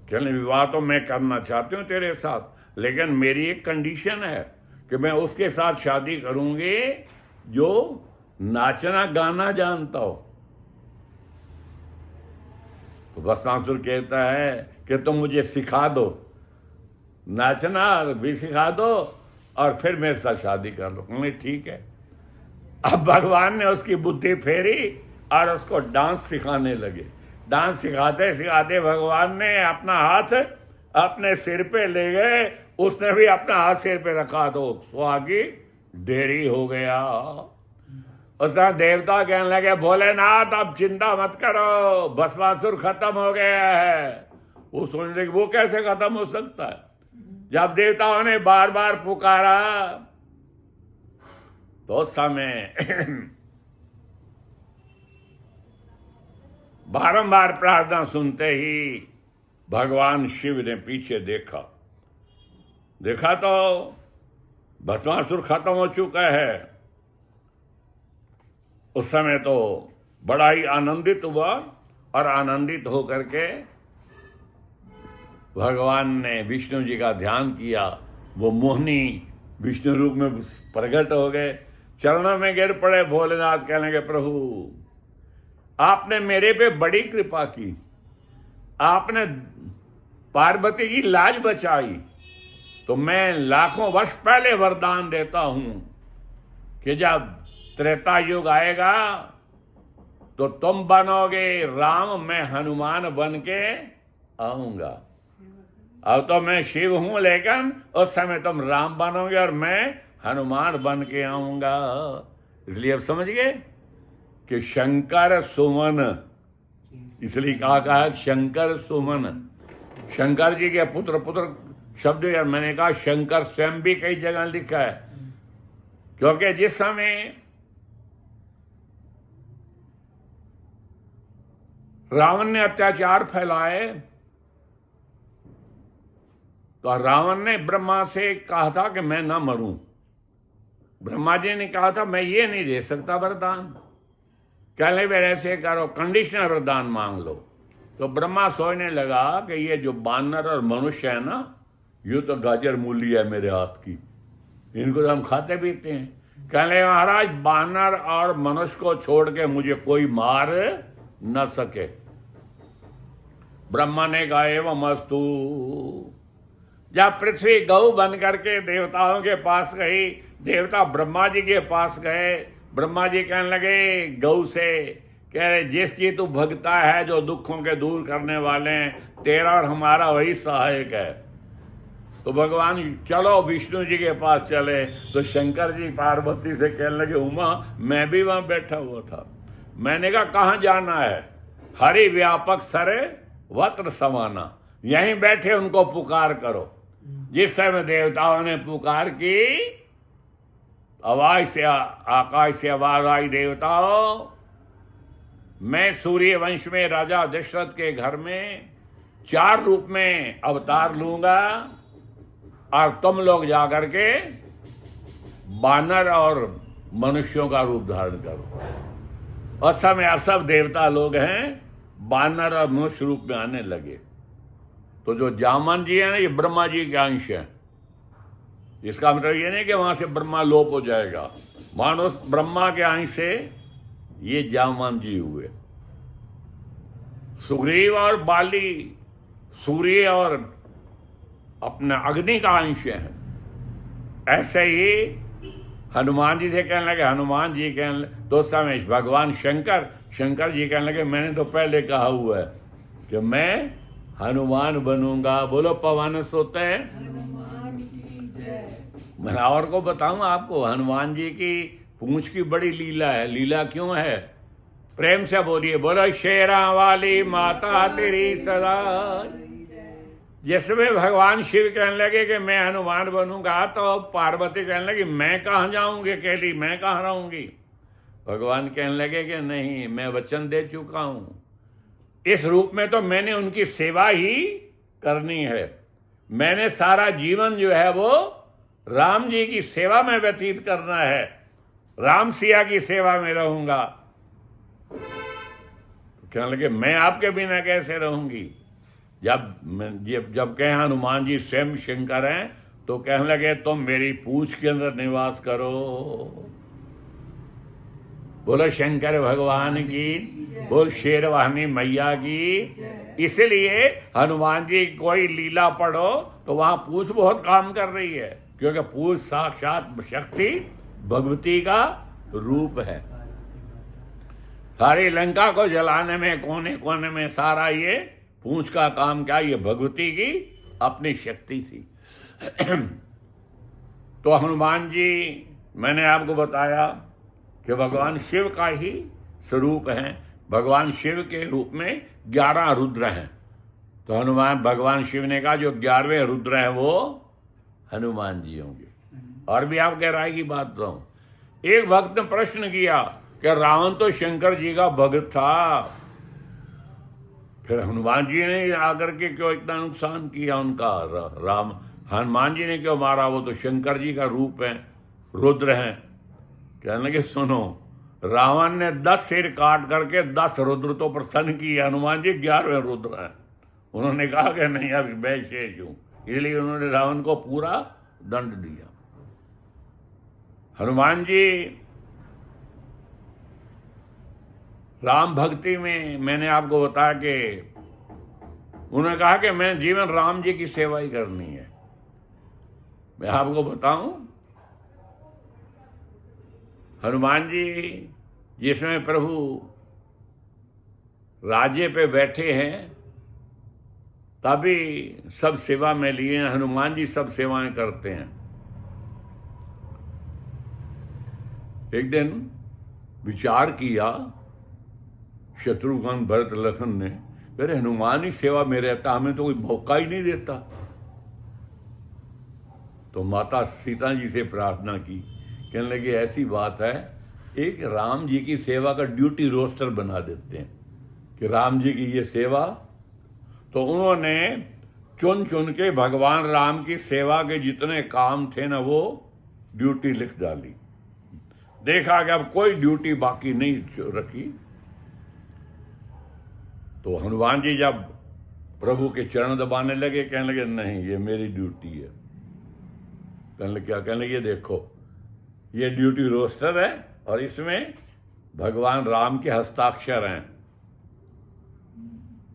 कहने विवाह तो मैं करना चाहती हूं तेरे साथ, लेकिन मेरी एक कंडीशन है कि मैं उसके साथ शादी करूंगी जो नाचना गाना जानता हो। तो भस्मासुर कहता है कि तुम मुझे सिखा दो, नाचना भी सिखा दो और फिर मेरे साथ शादी कर लो। कहने ठीक है। अब भगवान ने उसकी बुद्धि फेरी और उसको डांस सिखाने लगे। डांस सिखाते सिखाते भगवान ने अपना हाथ अपने सिर पे ले गए, उसने भी अपना हाथ सिर पे रखा तो सुहागी ढेरी हो गया। उसका देवता कहने लगे भोलेनाथ अब चिंता मत करो, भस्मासुर खत्म हो गया है। वो सोचने लगे वो कैसे खत्म हो सकता है? जब देवताओं ने बार बार पुकारा तो उस समय बारंबार प्रार्थना सुनते ही भगवान शिव ने पीछे देखा तो भस्मासुर खत्म हो चुका है। उस समय तो बड़ा ही आनंदित हुआ और आनंदित होकर के भगवान ने विष्णु जी का ध्यान किया। वो मोहिनी विष्णु रूप में प्रकट हो गए, चरणों में गिर पड़े। भोलेनाथ कहने लगे प्रभु आपने मेरे पे बड़ी कृपा की, आपने पार्वती की लाज बचाई, तो मैं लाखों वर्ष पहले वरदान देता हूं कि जब त्रेता युग आएगा तो तुम बनोगे राम, मैं हनुमान बन के आऊंगा। अब तो मैं शिव हूं, लेकिन उस समय तुम राम बनोगे और मैं हनुमान बन के आऊंगा। इसलिए अब समझ गए कि शंकर सुमन, इसलिए कहा शंकर सुमन। शंकर जी के पुत्र शब्द यार मैंने कहा शंकर स्वयं भी कई जगह लिखा है, क्योंकि जिस समय रावण ने अत्याचार फैलाए तो रावण ने ब्रह्मा से कहा था कि मैं ना मरूं। ब्रह्मा जी ने कहा था मैं ये नहीं दे सकता वरदान, कहले वे ऐसे करो कंडीशनल वरदान मांग लो। तो ब्रह्मा सोचने लगा कि ये जो बानर और मनुष्य है ना, यूं तो गाजर मूली है मेरे हाथ की, इनको तो हम खाते पीते हैं। कहले महाराज बानर और मनुष्य को छोड़ के मुझे कोई मार न सके। ब्रह्मा ने कहा एवं अस्तु। जब पृथ्वी गौ बन करके देवताओं के पास गई, देवता ब्रह्मा जी के पास गए। ब्रह्मा जी कहने लगे गौ से, कह रहे जिसकी तू भगता है, जो दुखों के दूर करने वाले हैं, तेरा और हमारा वही सहायक है। तो भगवान चलो विष्णु जी के पास चले। तो शंकर जी पार्वती से कहने लगे उमा मैं भी वहां बैठा हुआ था। मैंने कहा कहां जाना है? हरि व्यापक सरे वत्र समाना, यहीं बैठे उनको पुकार करो। जिस समय देवताओं ने पुकार की, आवाज से आकाश से आवाज आई देवताओं मैं सूर्य वंश में राजा दशरथ के घर में 4 रूप में अवतार लूंगा और तुम लोग जाकर के बानर और मनुष्यों का रूप धारण करो। उस समय अब सब देवता लोग हैं बानर और मनुष्य रूप में आने लगे। तो जो जामन जी है ना, ये ब्रह्मा जी के अंश है। इसका मतलब ये नहीं कि वहां से ब्रह्मा लोप हो जाएगा, मानो ब्रह्मा के अंश से ये जामन जी हुए। सुग्रीव और बाली सूर्य और अपना अग्नि का अंश है। ऐसे ही हनुमान जी से कहने लगे, हनुमान जी कहने लगे, तो समय भगवान शंकर जी कहने लगे मैंने तो पहले कहा हुआ है कि मैं हनुमान बनूंगा। बोलो पवन सोते हैं। मैं और को बताऊं आपको, हनुमान जी की पूंछ की बड़ी लीला है। लीला क्यों है? प्रेम से बोलिए, बोलो शेरा वाली माता तेरी सदा। जिसमें भगवान शिव कहने लगे कि मैं हनुमान बनूंगा, तो पार्वती कहने लगी मैं कहां जाऊंगी अकेली, मैं कहां रहूंगी। भगवान कहने लगे कि नहीं, मैं वचन दे चुका हूं, इस रूप में तो मैंने उनकी सेवा ही करनी है। मैंने सारा जीवन जो है वो राम जी की सेवा में व्यतीत करना है, राम सिया की सेवा में रहूंगा। कहने लगे मैं आपके बिना कैसे रहूंगी। जब कहे हनुमान जी स्वयं शंकर हैं, तो कहने लगे तुम मेरी पूंछ के अंदर निवास करो। बोलो शंकर भगवान की, बोल शेरवाहनी मैया की। इसलिए हनुमान जी कोई लीला पढ़ो तो वहां पूंछ बहुत काम कर रही है, क्योंकि पूंछ साक्षात शक्ति भगवती का रूप है। सारी लंका को जलाने में कोने कोने में सारा ये पूंछ का काम क्या, ये भगवती की अपनी शक्ति थी। तो हनुमान जी मैंने आपको बताया कि भगवान शिव का ही स्वरूप है। भगवान शिव के रूप में 11 रुद्र हैं। तो हनुमान, भगवान शिव ने कहा जो 11वें रुद्र हैं वो हनुमान जी होंगे। और भी आप गहराई की बात बताऊं, एक भक्त ने प्रश्न किया कि रावण तो शंकर जी का भक्त था, फिर हनुमान जी ने आकर के क्यों इतना नुकसान किया उनका? राम हनुमान जी ने क्यों मारा? वो तो शंकर जी का रूप है, रुद्र हैं। कहने लगे सुनो, रावण ने 10 सिर काट करके 10 रुद्र तो प्रसन्न किए, हनुमान जी 11वें रुद्र हैं। उन्होंने कहा कि नहीं, अभी मैं शेष हूं, इसलिए उन्होंने रावण को पूरा दंड दिया। हनुमान जी राम भक्ति में, मैंने आपको बताया कि उन्होंने कहा कि मैं जीवन राम जी की सेवा ही करनी है। मैं आपको बताऊं, हनुमान जी जिसमें प्रभु राज्य पे बैठे हैं तभी सब सेवा में लिए हैं। हनुमान जी सब सेवाएं करते हैं। एक दिन विचार किया शत्रुघ्न भरत लखन ने, अरे हनुमान ही सेवा में रहता, हमें तो कोई मौका ही नहीं देता। तो माता सीता जी से प्रार्थना की, कहने लगे ऐसी बात है, एक राम जी की सेवा का ड्यूटी रोस्टर बना देते हैं कि राम जी की ये सेवा। तो उन्होंने चुन चुन के भगवान राम की सेवा के जितने काम थे ना, वो ड्यूटी लिख डाली। देखा कि अब कोई ड्यूटी बाकी नहीं रखी। तो हनुमान जी जब प्रभु के चरण दबाने लगे, कहने लगे नहीं, ये मेरी ड्यूटी है। कहने लगे क्या? कहने लगे ये देखो, ये ड्यूटी रोस्टर है और इसमें भगवान राम के हस्ताक्षर हैं।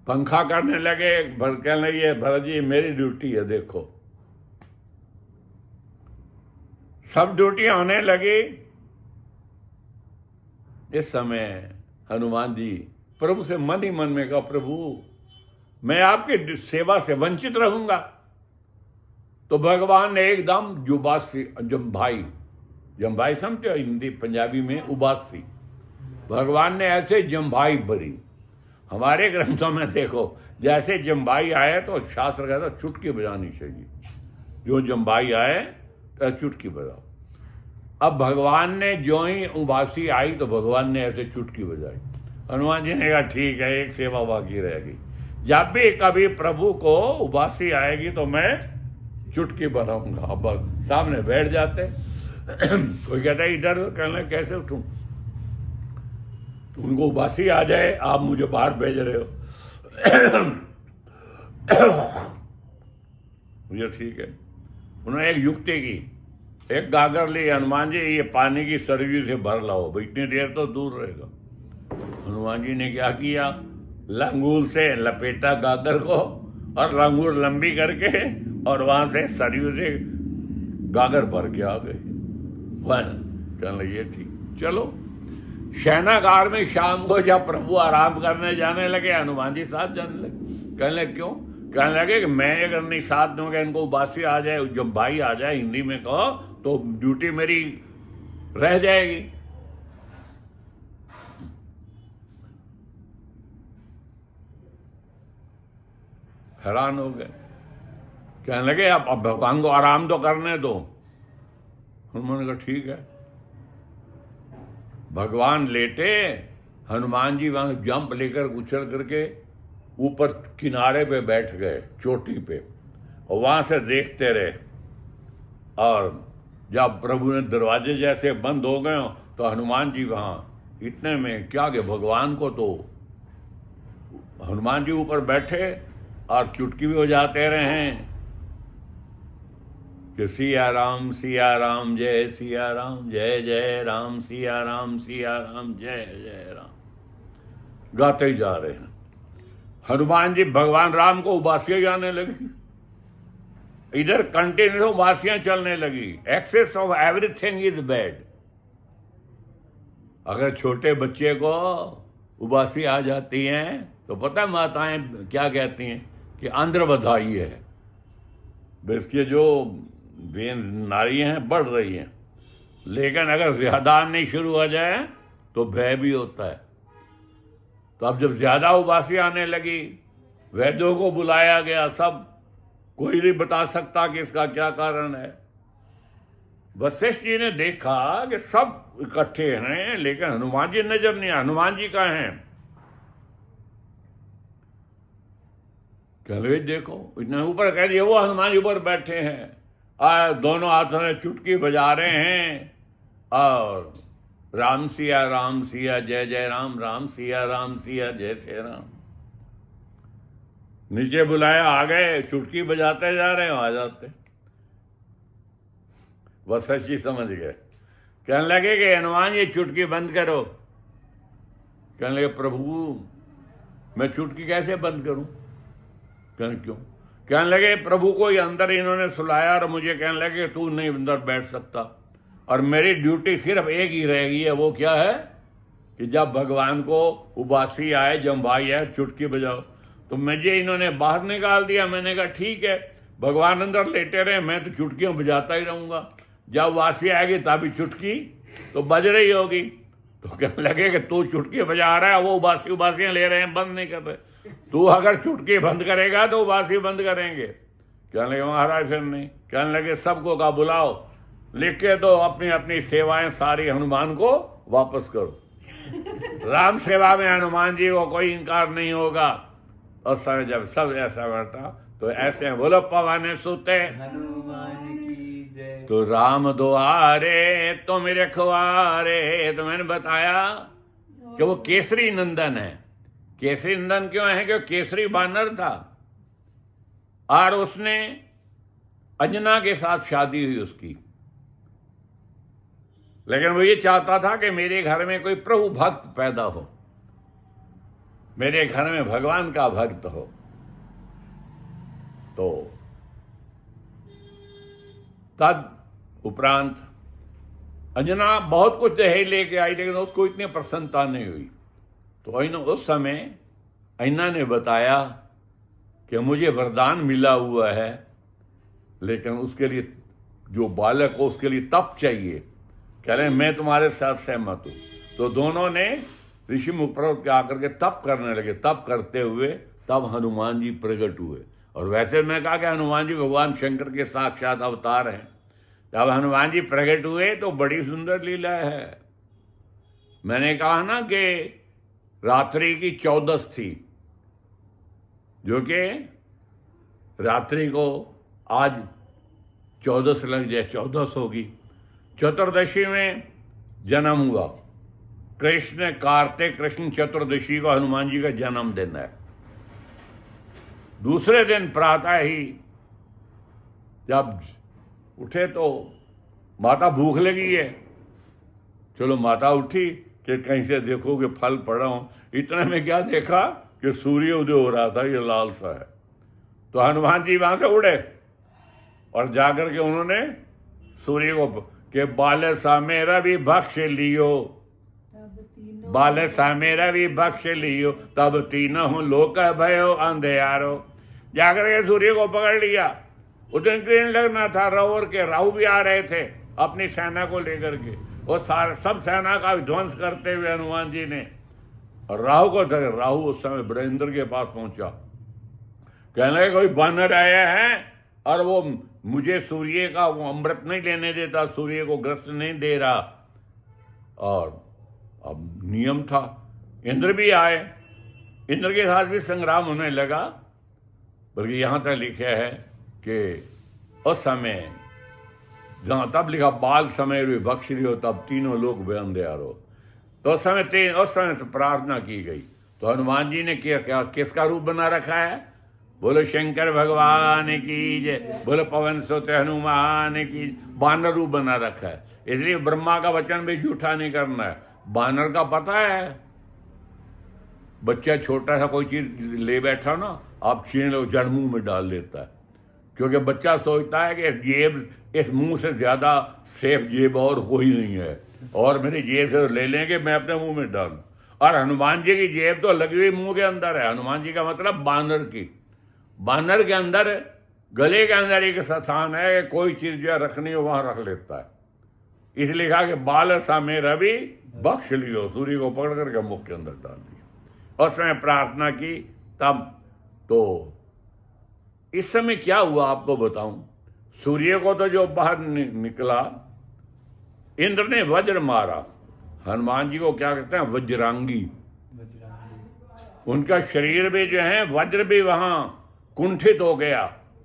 पंखा करने लगे, कहने लगे भरत जी मेरी ड्यूटी है, देखो। सब ड्यूटियां होने लगी। इस समय हनुमान जी प्रभु से मन ही मन में कहा, प्रभु मैं आपकी सेवा से वंचित रहूंगा। तो भगवान ने एकदम जुबासी, जम्भाई समझते हो हिंदी पंजाबी में उबासी, भगवान ने ऐसे जम्भाई भरी। हमारे ग्रंथों में देखो, जैसे जम्भाई आए तो शास्त्र कहता चुटकी बजानी चाहिए, जो जम्भाई आए तो चुटकी बजाओ। अब भगवान ने जो ही उबासी आई तो भगवान ने ऐसे चुटकी बजाई। हनुमान जी ने कहा ठीक है, एक सेवा बाकी रहेगी, जब भी कभी प्रभु को उबासी आएगी तो मैं चुटकी बजाऊंगा। अब सामने बैठ जाते। कोई कहता है इधर, कहना कैसे उठूं? उनको उबासी आ जाए, आप मुझे बाहर भेज रहे हो। मुझे ठीक है। उन्होंने एक युक्ति की, एक गागर ली, हनुमान जी ये पानी की सरयू से भर लाओ, इतनी देर तो दूर रहेगा। हनुमान जी ने क्या किया, लंगूर से लपेटा गागर को और लंगूर लंबी करके और वहां से सरयू से गागर भर के आ गए। कहने लगे ठीक। चलो शयनागार में शाम को जब प्रभु आराम करने जाने लगे, हनुमान जी साथ जाने लगे। कहने लगे क्यों? कहने लगे कि मैं अगर नहीं साथ दूंगा, इनको उबासी आ जाए, जब भाई आ जाए, हिंदी में कहो, तो ड्यूटी मेरी रह जाएगी। हैरान हो गए। कहने लगे अब भगवान को आराम तो करने दो। हनुमान ने कहा ठीक है। भगवान लेटे, हनुमान जी वहां जंप लेकर उछल करके ऊपर किनारे पे बैठ गए, चोटी पे, और वहां से देखते रहे। और जब प्रभु ने दरवाजे जैसे बंद हो गए तो हनुमान जी वहां, इतने में क्या कि भगवान को तो हनुमान जी ऊपर बैठे और चुटकी भी हो जाते रहे हैं कि सिया राम जय सिया राम, जय जय राम सिया राम जय जय राम, गाते ही जा रहे हैं। हनुमान जी भगवान राम को उबासियां जाने लगी, इधर कंटिन्यू उबासियां चलने लगी। Excess of everything is bad. अगर छोटे बच्चे को उबासी आ जाती है तो पता है माताएं क्या कहती हैं कि अंदर बधाई है, इसके जो नारी हैं बढ़ रही हैं। लेकिन अगर ज्यादा आने शुरू हो जाए तो भय भी होता है। तो अब जब ज्यादा उबासी आने लगी, वैद्यों को बुलाया गया, सब कोई नहीं बता सकता कि इसका क्या कारण है। वशिष्ठ जी ने देखा कि सब इकट्ठे हैं लेकिन हनुमान जी नजर नहीं आए। हनुमान जी कहाँ हैं? कह देखो इतना ऊपर, कह दिया वो हनुमान जी ऊपर बैठे हैं, दोनों हाथों में चुटकी बजा रहे हैं और राम सिया जय जय राम, राम सिया जय श्री राम। नीचे बुलाया, आ गए, चुटकी बजाते जा रहे हो, आ जाते। वशिष्ठ जी समझ गए, कहने लगे कि हनुमान ये चुटकी बंद करो। कहने लगे प्रभु मैं चुटकी कैसे बंद करूं? कहने क्यों? कहने लगे प्रभु को ये अंदर इन्होंने सुलाया और मुझे कहने लगे तू नहीं अंदर बैठ सकता, और मेरी ड्यूटी सिर्फ एक ही रहेगी है, वो क्या है कि जब भगवान को उबासी आए, जब भाई आए, चुटकी बजाओ। तो मुझे इन्होंने बाहर निकाल दिया। मैंने कहा ठीक है, भगवान अंदर लेटे रहे, मैं तो चुटकियां बजाता ही रहूंगा, जब वासी आएगी तभी चुटकी तो बज रही होगी। तो कहने लगे कि तू चुटकी बजा रहा है, वो उबासियां ले रहे हैं, बंद नहीं कर रहे। तू अगर चुटकी बंद करेगा तो उबासी बंद करेंगे। कहने लगे महाराज फिर नहीं। कहने लगे सबको का बुलाओ, लिख के दो अपनी अपनी सेवाएं सारी हनुमान को वापस करो। राम सेवा में हनुमान जी को कोई इनकार नहीं होगा। उस समय जब सब ऐसा बैठा तो ऐसे बोलो पवन सुते हनुमान की जय। तो राम दुआरे तो मेरे खुआरे। तो मैंने बताया कि वो केसरी नंदन है। केसरी नंदन क्यों है? कि केसरी बानर था और उसने अंजना के साथ शादी हुई उसकी, लेकिन वो ये चाहता था कि मेरे घर में कोई प्रभु भक्त पैदा हो, मेरे घर में भगवान का भक्त हो। तो तद उपरांत अंजना बहुत कुछ दहेज लेके आई, लेकिन उसको इतनी प्रसन्नता नहीं हुई। तो उस समय ऐना ने बताया कि मुझे वरदान मिला हुआ है, लेकिन उसके लिए जो बालक हो उसके लिए तप चाहिए। कह रहे मैं तुम्हारे साथ सहमत हूं। तो दोनों ने ऋषि मुख पर्वत के आकर के तप करने लगे। तप करते हुए तब हनुमान जी प्रकट हुए। और वैसे मैं कहा कि हनुमान जी भगवान शंकर के साक्षात अवतार हैं। जब हनुमान जी प्रकट हुए तो बड़ी सुंदर लीला है। मैंने कहा ना कि रात्रि की 14 थी, जो कि रात्रि को आज 14 लग जाए, 14 होगी। चतुर्दशी में जन्म हुआ कृष्ण, कार्तिक कृष्ण चतुर्दशी को हनुमान जी का जन्मदिन है। दूसरे दिन प्रातः ही जब उठे तो माता भूख लगी है, चलो माता उठी कि कहीं से देखो कि फल पड़ा हो। इतने में क्या देखा कि सूर्य उदय हो रहा था, ये लाल सा है। तो हनुमान जी वहां से उड़े और जाकर के उन्होंने सूर्य को के बाल सा मेरा भी बख्श लियो, बाल सा मेरा भी बख्श लियो, तब तीनों लोक भयो अंधेरो। जाकर के सूर्य को पकड़ लिया। उस दिन ग्रहण लगना था, राहु भी आ रहे थे अपनी सेना को लेकर के। वो सब सेना का ध्वंस करते हुए हनुमान जी ने और राहु उस समय ब्रजेंद्र के पास पहुंचा। कहने लगे कोई बानर आया है और वो मुझे सूर्य का वो अमृत नहीं लेने देता, सूर्य को ग्रस्त नहीं दे रहा। और अब नियम था, इंद्र भी आए, इंद्र के साथ भी संग्राम होने लगा। बल्कि यहां तक लिखा है कि उस समय जहां तब लिखा बाल समय बख्श लियो, तब तीनों लोग बेअंधेरो। तो उस समय से प्रार्थना की गई। तो हनुमान जी ने क्या किसका रूप बना रखा है? बोलो शंकर भगवान की जय, बोलो पवन सुत हनुमान की। बानर रूप बना रखा है, इसलिए ब्रह्मा का वचन भी झूठा नहीं करना है। बानर का पता है, बच्चा छोटा सा कोई चीज ले बैठा ना, आप छीन लो, जड़ मुंह में डाल देता है। क्योंकि बच्चा सोचता है कि जेब, इस मुंह से ज्यादा सेफ जेब और कोई नहीं है, और मेरी जेब से ले लेंगे, मैं अपने मुंह में डालूं। और हनुमान जी की जेब तो लगी हुई मुंह के अंदर है। हनुमान जी का मतलब बानर की। बानर के अंदर, गले के अंदर एक स्थान है, कोई चीज जो रखनी हो वहां रख लेता है। इसलिए कहा कि बाल समय रवि बख्श लियो, सूर्य को पकड़ करके मुख के अंदर डाल दिया। उस समय प्रार्थना की। तब तो इस समय क्या हुआ आपको बताऊं। सूर्य को तो जो बाहर निकला, इंद्र ने वज्र मारा। हनुमान जी को क्या कहते हैं, वज्रांगी। उनका शरीर भी जो है, वज्र भी वहां कुंठित हो गया,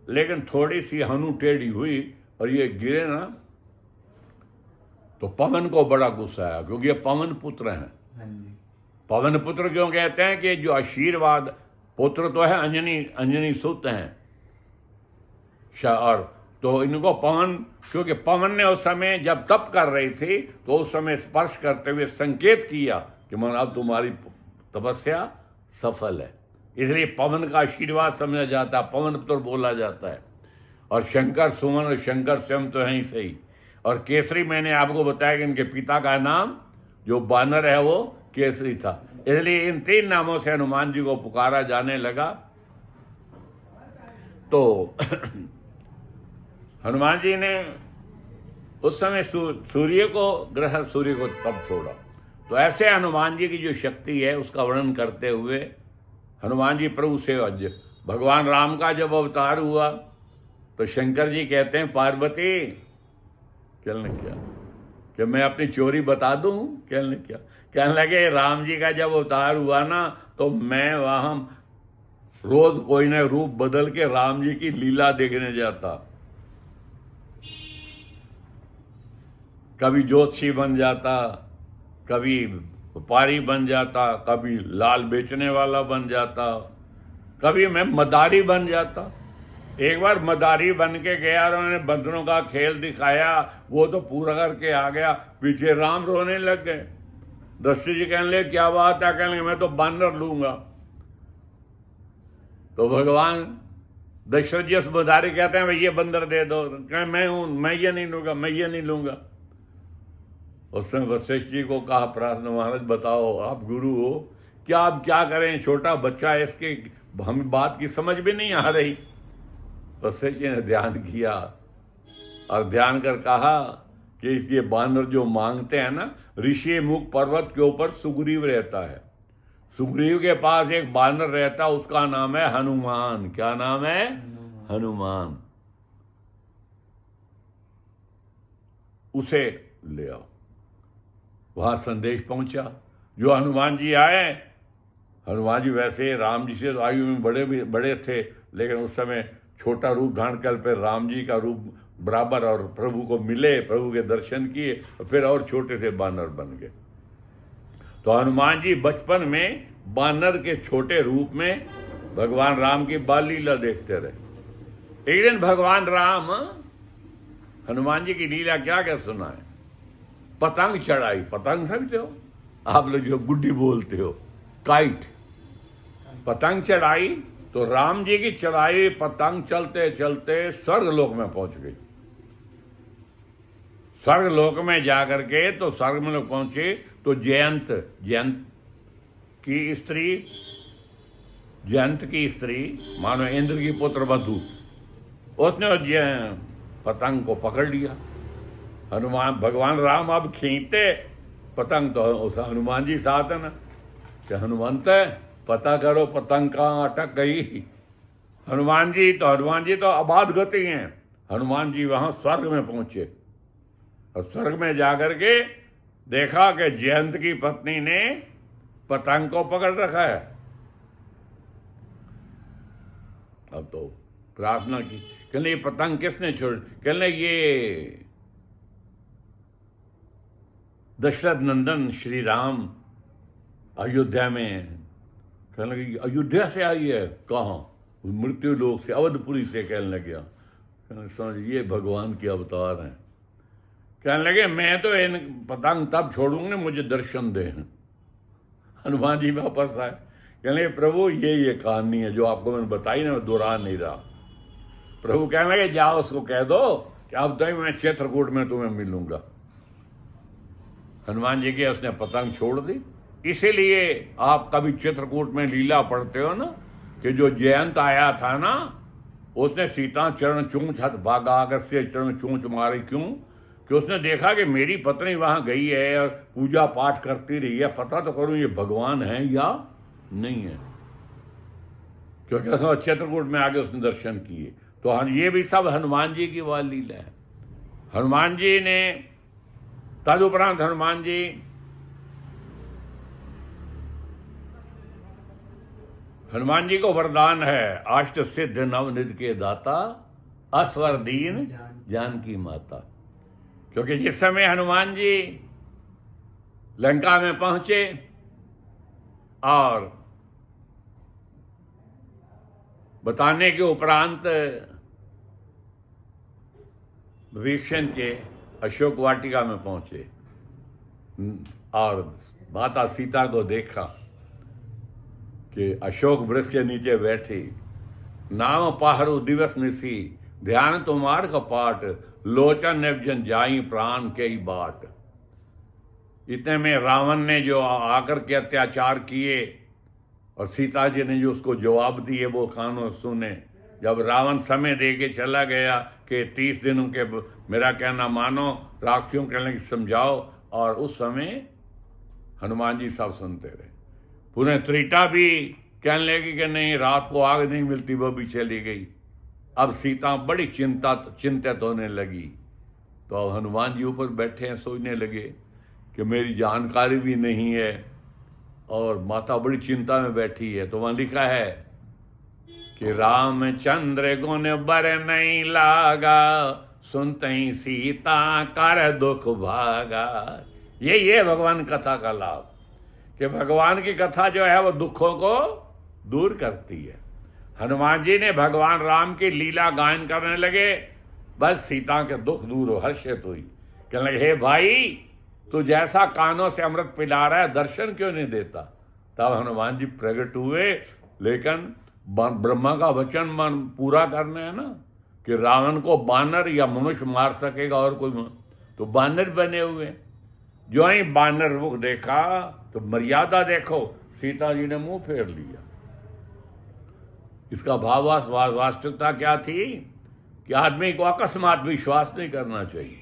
लेकिन थोड़ी सी हनु टेढ़ी हुई और ये गिरे ना, तो पवन को बड़ा गुस्सा आया, क्योंकि ये पवन पुत्र हैं। पवन पुत्र क्यों कहते हैं कि जो आशीर्वाद, पुत्र तो है अंजनी सुत हैं, और तो इनको पवन, क्योंकि पवन ने उस समय जब तप कर रही थी तो उस समय स्पर्श करते हुए संकेत किया कि मन अब तुम्हारी तपस्या सफल है, इसलिए पवन का आशीर्वाद समझा जाता है, पवन पुत्र बोला जाता है। और शंकर सुमन और शंकर स्वयं तो है ही सही। और केसरी मैंने आपको बताया कि इनके पिता का नाम जो बानर है वो केसरी था, इसलिए इन 3 नामों से हनुमान जी को पुकारा जाने लगा। तो हनुमान जी ने उस समय सूर्य को तब छोड़ा। तो ऐसे हनुमान जी की जो शक्ति है उसका वर्णन करते हुए हनुमान जी प्रभु से अज्ञ। भगवान राम का जब अवतार हुआ तो शंकर जी कहते हैं, पार्वती कहने क्या कि मैं अपनी चोरी बता दूं, कहने क्या, कहने लगे राम जी का जब अवतार हुआ ना तो मैं वहां रोज कोई न रूप बदल के राम जी की लीला देखने जाता। कभी ज्योतिषी बन जाता, कभी व्यापारी बन जाता, कभी लाल बेचने वाला बन जाता, कभी मैं मदारी बन जाता। एक बार मदारी बन के गया और उन्होंने बंदरों का खेल दिखाया, वो तो पूरा करके आ गया, पीछे राम रोने लग गए। दृष्टि जी कहने लगे क्या बात है, कहने लगे मैं तो बानर लूंगा। तो भगवान दशरथ जी उस मदारी कहते हैं ये बंदर दे दो, कहें मैं हूं, मैं ये नहीं लूंगा, मैं ये नहीं लूंगा। उसने वशिष्ठ जी को कहा, प्रार्थना महाराज बताओ आप गुरु हो, क्या आप क्या करें, छोटा बच्चा है, इसके हमें बात की समझ भी नहीं आ रही। वशिष्ठ जी ने ध्यान किया और ध्यान कर कहा कि ये बानर जो मांगते हैं ना, ऋषि मुख पर्वत के ऊपर सुग्रीव रहता है, सुग्रीव के पास एक बानर रहता, उसका नाम है हनुमान। क्या नाम है? हनुमान। उसे ले आओ। वहां संदेश पहुंचा, जो हनुमान जी आए। हनुमान जी वैसे राम जी से तो आयु में बड़े थे, लेकिन उस समय छोटा रूप धारण कर फिर राम जी का रूप बराबर, और प्रभु को मिले, प्रभु के दर्शन किए, और फिर और छोटे से बानर बन गए। तो हनुमान जी बचपन में बानर के छोटे रूप में भगवान राम की बाल लीला देखते रहे। एक दिन भगवान राम हनुमान जी की लीला क्या क्या सुना है, पतंग चढ़ाई। पतंग समझते हो आप लोग, जो गुड्डी बोलते हो, काइट। पतंग चढ़ाई तो राम जी की चढ़ाई पतंग चलते चलते स्वर्गलोक में पहुंच गई। स्वर्गलोक में जाकर के तो स्वर्ग में लोग पहुंचे तो जयंत की स्त्री मानो इंद्र की पुत्र वधु, उसने पतंग को पकड़ लिया। भगवान राम अब खींचते पतंग, तो उस हनुमान जी साथ है ना, कि हनुमंत पता करो पतंग कहाँ अटक गई। हनुमान जी तो अबाध गति हैं। हनुमान जी वहां स्वर्ग में पहुंचे और स्वर्ग में जाकर के देखा कि जयंत की पत्नी ने पतंग को पकड़ रखा है। अब तो प्रार्थना की, कहने ये पतंग किसने छोड़, कहने ये दशरथ नंदन श्री राम अयोध्या में। कहने लगे अयोध्या से आई है, कहाँ? मृत्यु लोक से, अवधपुरी से। कहने लगे समझ ये भगवान के अवतार हैं। कहने लगे मैं तो इन पतंग तब छोड़ूंगा मुझे दर्शन दे। हनुमान जी वापस आए, कहने लगे प्रभु ये कहानी है जो आपको मैंने बताई ना, मैं दोहरा नहीं रहा। प्रभु कहने लगे जाओ उसको कह दो कि अब तो मैं चित्रकूट में तुम्हें मिलूंगा। हनुमान जी की उसने पतंग छोड़ दी। इसीलिए आप कभी चित्रकूट में लीला पढ़ते हो ना, कि जो जयंत आया था ना, उसने सीता चरण चूंच हाथ भागा आकर से चरण चूंच मारी। क्यों? कि उसने देखा कि मेरी पत्नी वहां गई है और पूजा पाठ करती रही है, पता तो करूं ये भगवान है या नहीं है, क्योंकि उसने चित्रकूट में आगे उसने दर्शन किए। तो ये भी सब हनुमान जी की वह लीला है। हनुमान जी ने तदुपरांत हनुमान जी को वरदान है, अष्ट सिद्ध नवनिधि के दाता, असवर दीन जानकी माता। क्योंकि जिस समय हनुमान जी लंका में पहुंचे और बताने के उपरांत विभीषण के अशोक वाटिका में पहुंचे और माता सीता को देखा कि अशोक वृक्ष के नीचे बैठी, नाम पाहरु दिवस निसी, ध्यान तुम्हार कपाट, लोचन निभजन जाई प्राण के ही बाट। इतने में रावण ने जो आकर के अत्याचार किए और सीता जी ने जो उसको जवाब दिए वो कानों सुने। जब रावण समय दे के चला गया कि 30 दिनों के मेरा कहना मानो, राक्षियों कहने समझाओ, और उस समय हनुमान जी सब सुनते रहे। पुनः त्रिटा भी कहने लगी कि नहीं, रात को आग नहीं मिलती, वो भी चली गई। अब सीता बड़ी चिंतित होने लगी। तो अब हनुमान जी ऊपर बैठे हैं, सोचने लगे कि मेरी जानकारी भी नहीं है और माता बड़ी चिंता में बैठी है। तो वहां लिखा है कि रामचंद्र गुण बर नहीं लागा, सुनते ही सीता कर दुख भागा। ये भगवान कथा का लाभ, कि भगवान की कथा जो है वो दुखों को दूर करती है। हनुमान जी ने भगवान राम की लीला गायन करने लगे, बस सीता के दुख दूर हो, हर्षित हुई। कहने लगे, हे भाई, तू जैसा कानों से अमृत पिला रहा है, दर्शन क्यों नहीं देता? तब हनुमान जी प्रकट हुए, लेकिन ब्रह्मा का वचन पूरा करना है ना, कि रावण को बानर या मनुष्य मार सकेगा और कोई, तो बानर बने हुए। जो ही बानर रुख देखा तो मर्यादा देखो, सीता जी ने मुंह फेर लिया। इसका भावार्थ वास्तविकता क्या थी कि आदमी को अकस्मात विश्वास नहीं करना चाहिए।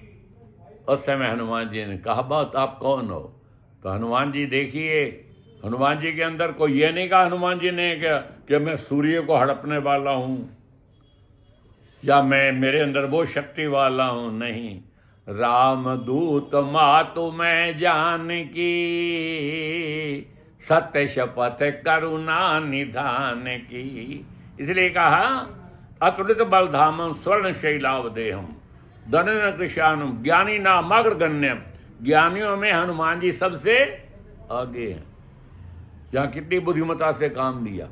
उस समय हनुमान जी ने कहा, बात आप कौन हो? तो हनुमान जी देखिए, हनुमान जी के अंदर कोई ये नहीं कहा हनुमान जी ने कि मैं सूर्य को हड़पने वाला हूं या मैं मेरे अंदर वो शक्ति वाला हूं। नहीं, राम दूत मातु मैं जानकी, सत्य शपथ करुणा निधान की। इसलिए कहा, अतुलित बलधामम स्वर्ण शैलावदेहम, धनन कृशानम, ज्ञानी नाम अग्रगण्यम। ज्ञानियों में हनुमान जी सबसे आगे हैं। यहां कितनी बुद्धिमता से काम लिया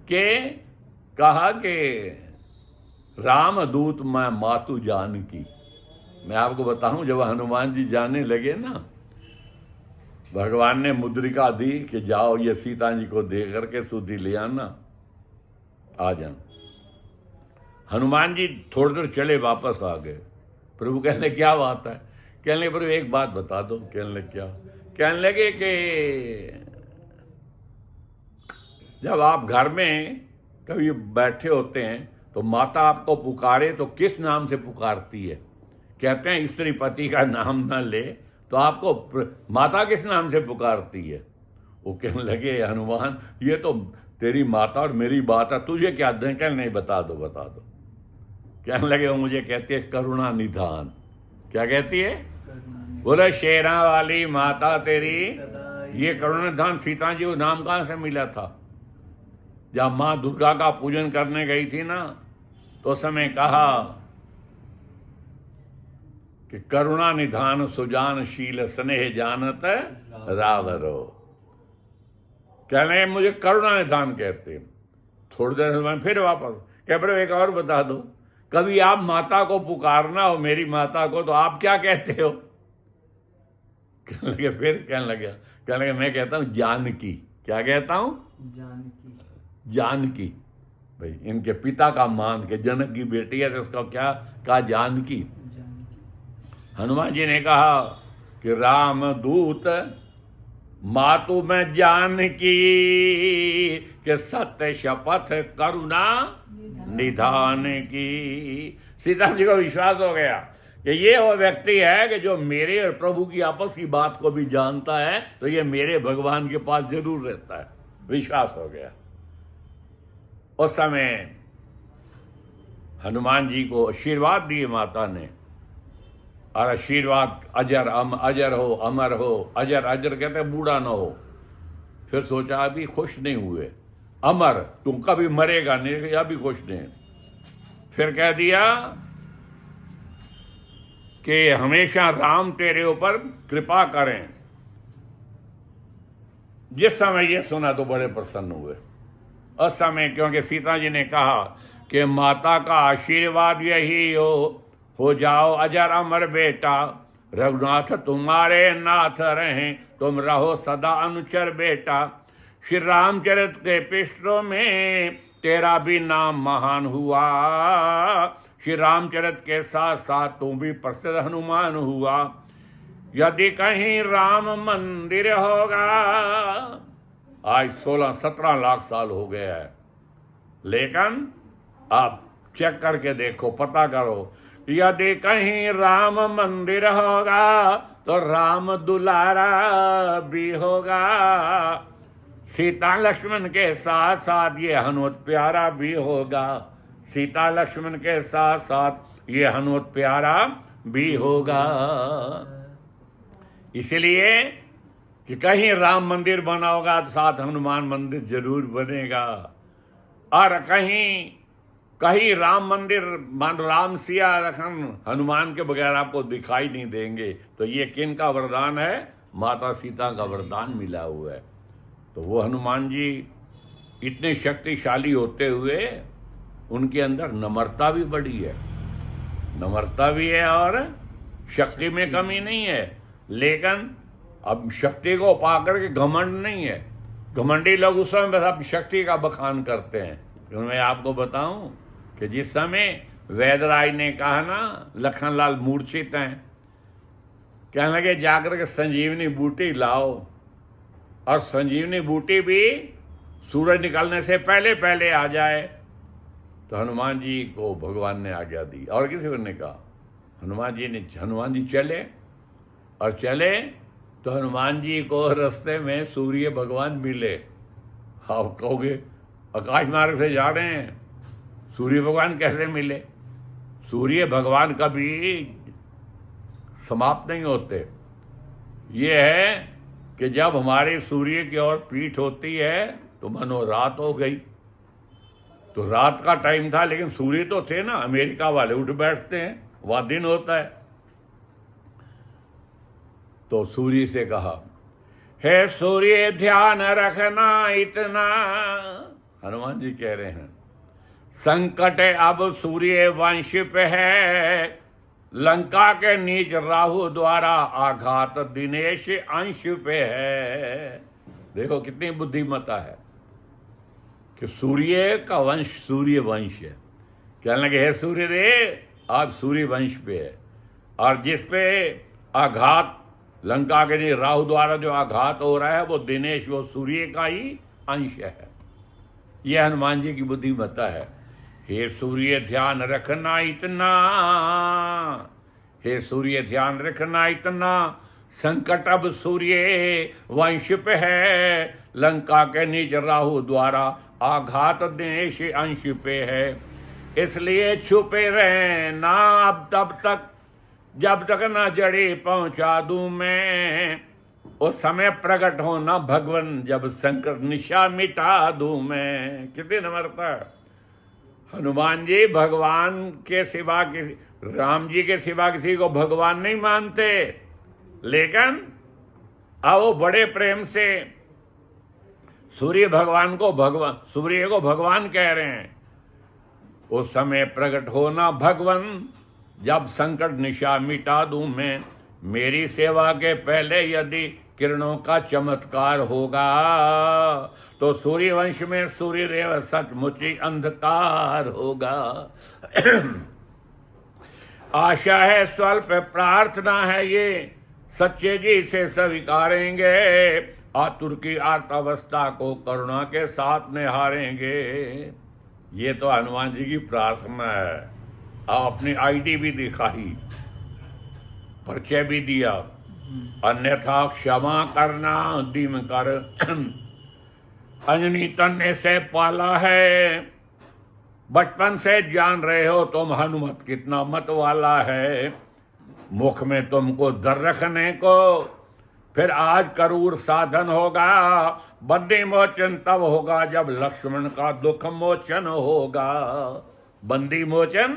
कि कहा कि राम दूत मैं मातु जानकी। मैं आपको बताऊं, जब हनुमान जी जाने लगे ना, भगवान ने मुद्रिका दी कि जाओ ये सीता जी को दे करके शुद्धि ले आना, आ जाना। हनुमान जी थोड़ी देर चले, वापस आ गए। प्रभु कहने क्या बात है? कहने लगे, प्रभु एक बात बता दो। कहने लगे क्या? कहने लगे कि जब आप घर में कभी बैठे होते हैं तो माता आपको पुकारे तो किस नाम से पुकारती है? कहते हैं स्त्री पति का नाम ना ले तो आपको माता किस नाम से पुकारती है? वो कहने लगे, हनुमान ये तो तेरी माता और मेरी बात है, तुझे क्या दें? कहने नहीं, बता दो बता दो। कहने लगे, वो मुझे कहती है करुणा निधान। क्या कहती है? बोले, शेरा वाली माता तेरी, ये करुणा निधान सीता जी को नाम कहां से मिला था? जब मां दुर्गा का पूजन करने गई थी ना, तो समय कहा कि करुणा निधान सुजान शील स्नेह जानत रावरो। कहने मुझे करुणा निधान कहते हैं। थोड़ी देर में फिर वापस कह रहे, एक और बता दो, कभी आप माता को पुकारना हो, मेरी माता को, तो आप क्या कहते हो? कहने लगे, फिर कहने लगे मैं कहता हूं जानकी। क्या कहता हूं? जानकी। भाई इनके पिता का मान के, जनक की बेटी है तो उसका क्या कहा? जानकी। हनुमान जी ने कहा कि राम दूत मातु में जानकी, के सत्य शपथ करुणा निधान की। सीता जी को विश्वास हो गया कि ये वो व्यक्ति है कि जो मेरे और प्रभु की आपस की बात को भी जानता है, तो ये मेरे भगवान के पास जरूर रहता है। विश्वास हो गया। उस समय हनुमान जी को आशीर्वाद दिए माता ने, और आशीर्वाद अजर अजर हो, अमर हो। अजर अजर कहते बूढ़ा ना हो। फिर सोचा अभी खुश नहीं हुए, अमर तुम कभी मरेगा नहीं, अभी खुश नहीं। फिर कह दिया कि हमेशा राम तेरे ऊपर कृपा करें। जिस समय ये सुना तो बड़े प्रसन्न हुए उस समय, क्योंकि सीता जी ने कहा कि माता का आशीर्वाद यही हो जाओ अजर अमर बेटा, रघुनाथ तुम्हारे नाथ रहें, तुम रहो सदा अनुचर बेटा। श्री रामचरित के पृष्ठों में तेरा भी नाम महान हुआ, श्री रामचरित के साथ साथ तू भी प्रसिद्ध हनुमान हुआ। यदि कहीं राम मंदिर होगा, आज 16-17 लाख साल हो गया है, लेकिन आप चेक करके देखो, पता करो, यदि कहीं राम मंदिर होगा तो राम दुलारा भी होगा। सीता लक्ष्मण के साथ साथ ये हनुमत प्यारा भी होगा। सीता लक्ष्मण के साथ साथ ये हनुमत प्यारा भी होगा। इसलिए कि कहीं राम मंदिर बना होगा तो साथ हनुमान मंदिर जरूर बनेगा, और कहीं राम मंदिर राम सिया लखन हनुमान के बगैर आपको दिखाई नहीं देंगे। तो ये किन का वरदान है? माता सीता का वरदान मिला हुआ है। तो वो हनुमान जी इतने शक्तिशाली होते हुए उनके अंदर नम्रता भी बड़ी है, नम्रता भी है और शक्ति में कमी नहीं है। लेकिन अब शक्ति को पाकर के घमंड नहीं है। घमंडी लोग उस समय बस अपनी शक्ति का बखान करते हैं। तो मैं आपको बताऊं कि जिस समय वैदराज ने कहा ना लखनलाल मूर्छित हैं, कहने लगे जाकर के संजीवनी बूटी लाओ, और संजीवनी बूटी भी सूरज निकलने से पहले पहले आ जाए। तो हनुमान जी को भगवान ने आज्ञा दी, और किसी को नहीं कहा। हनुमान जी चले, और चले तो हनुमान जी को रास्ते में सूर्य भगवान मिले। आप कहोगे आकाश मार्ग से जा रहे हैं, सूर्य भगवान कैसे मिले? सूर्य भगवान कभी समाप्त नहीं होते। ये है कि जब हमारे सूर्य की ओर पीठ होती है तो मानो रात हो गई। तो रात का टाइम था, लेकिन सूर्य तो थे ना, अमेरिका वाले उठ बैठते हैं, वहां दिन होता है। तो सूर्य से कहा, हे सूर्य ध्यान रखना इतना। हनुमान जी कह रहे हैं संकट अब सूर्य वंश पे है, लंका के नीच राहु द्वारा आघात दिनेश अंश पे है। देखो कितनी बुद्धिमता है कि सूर्य का वंश सूर्य वंश है। कहने लगे हे सूर्य देव आप सूर्य वंश पे है, और जिस पे आघात लंका के नीच राहु द्वारा जो आघात हो रहा है वो दिनेश, वो सूर्य का ही अंश है। यह हनुमान जी की बुद्धिमता है। हे सूर्य ध्यान रखना इतना, हे सूर्य ध्यान रखना इतना, संकट अब सूर्य वंश पे है, लंका के नीच राहु द्वारा आघात देश अंश पे है। इसलिए छुपे रहे ना अब तब तक, जब तक ना जड़ी पहुंचा दूं मैं। उस समय प्रकट होना भगवन, जब संकट निशा मिटा दूं मैं। कितनी नम्रता। हनुमान जी भगवान के सिवा किसी, राम जी के सिवा किसी को भगवान नहीं मानते, लेकिन अब वो बड़े प्रेम से सूर्य भगवान को सूर्य को भगवान कह रहे हैं। उस समय प्रकट होना भगवन, जब संकट निशा मिटा दूं मैं। मेरी सेवा के पहले यदि किरणों का चमत्कार होगा तो सूर्यवंश में सूर्यदेव सचमुच ही अंधकार होगा। आशा है स्वल्प प्रार्थना है ये, सच्चे जी से स्वीकारेंगे। आतुर की आर्तावस्था को करुणा के साथ निहारेंगे। ये तो हनुमान जी की प्रार्थना है। आप अपनी आईडी भी दिखाई, परिचय भी दिया, अन्यथा क्षमा करना दीम कर, अंजनी तन्ने से पाला है, बचपन से जान रहे हो तुम हनुमत कितना मत वाला है, मुख में तुमको दर रखने को फिर आज करूर साधन होगा, बंदी मोचन तब होगा जब लक्ष्मण का दुख मोचन होगा, बंदी मोचन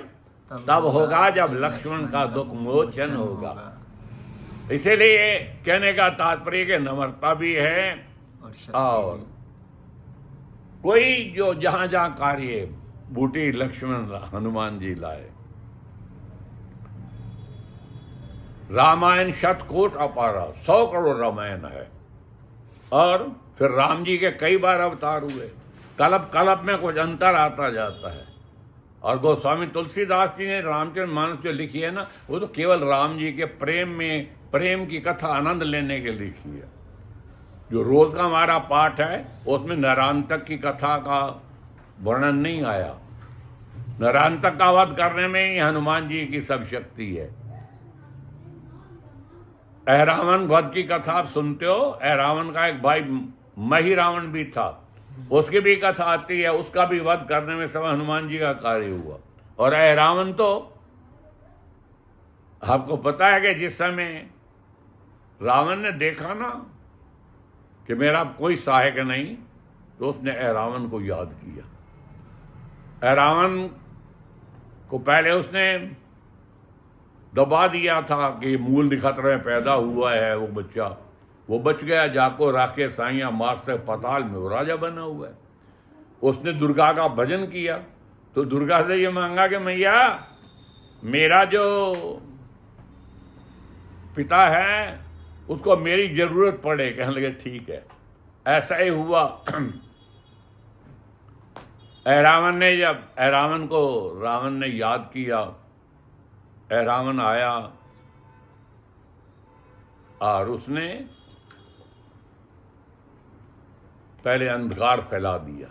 तब होगा जब लक्ष्मण का दुख मोचन होगा। इसीलिए कहने का तात्पर्य कि नम्रता भी है और कोई जो जहां जहां कार्य बूटी लक्ष्मण हनुमान जी लाए। रामायण 100 कोट अपारा, 100 करोड़ रामायण है और फिर राम जी के कई बार अवतार हुए, कल्प कल्प में कुछ अंतर आता जाता है। और गोस्वामी तुलसीदास जी ने रामचरित मानस जो लिखी है ना, वो तो केवल राम जी के प्रेम की कथा आनंद लेने के लिखी है। जो रोज का हमारा पाठ है उसमें नरांतक की कथा का वर्णन नहीं आया। नरांतक का वध करने में ही हनुमान जी की सब शक्ति है। अहरावण वध की कथा आप सुनते हो, अहरावण का एक भाई मही रावण भी था, उसकी भी कथा आती है, उसका भी वध करने में सब हनुमान जी का कार्य हुआ। और अहरावण तो आपको पता है कि जिस समय रावण ने देखा ना कि मेरा कोई सहायक नहीं, तो उसने अहरावण को याद किया। अहरावण को पहले उसने दबा दिया था कि मूल निखत्र में पैदा हुआ है वो बच्चा, वो बच गया, जाको राखे साइया मार से पताल में वो राजा बना हुआ है। उसने दुर्गा का भजन किया तो दुर्गा से ये मांगा कि मैया मेरा जो पिता है उसको मेरी जरूरत पड़े। कहने लगे ठीक है। ऐसा ही हुआ। अहरावण को रावण ने याद किया, अहरावण आया और उसने पहले अंधकार फैला दिया।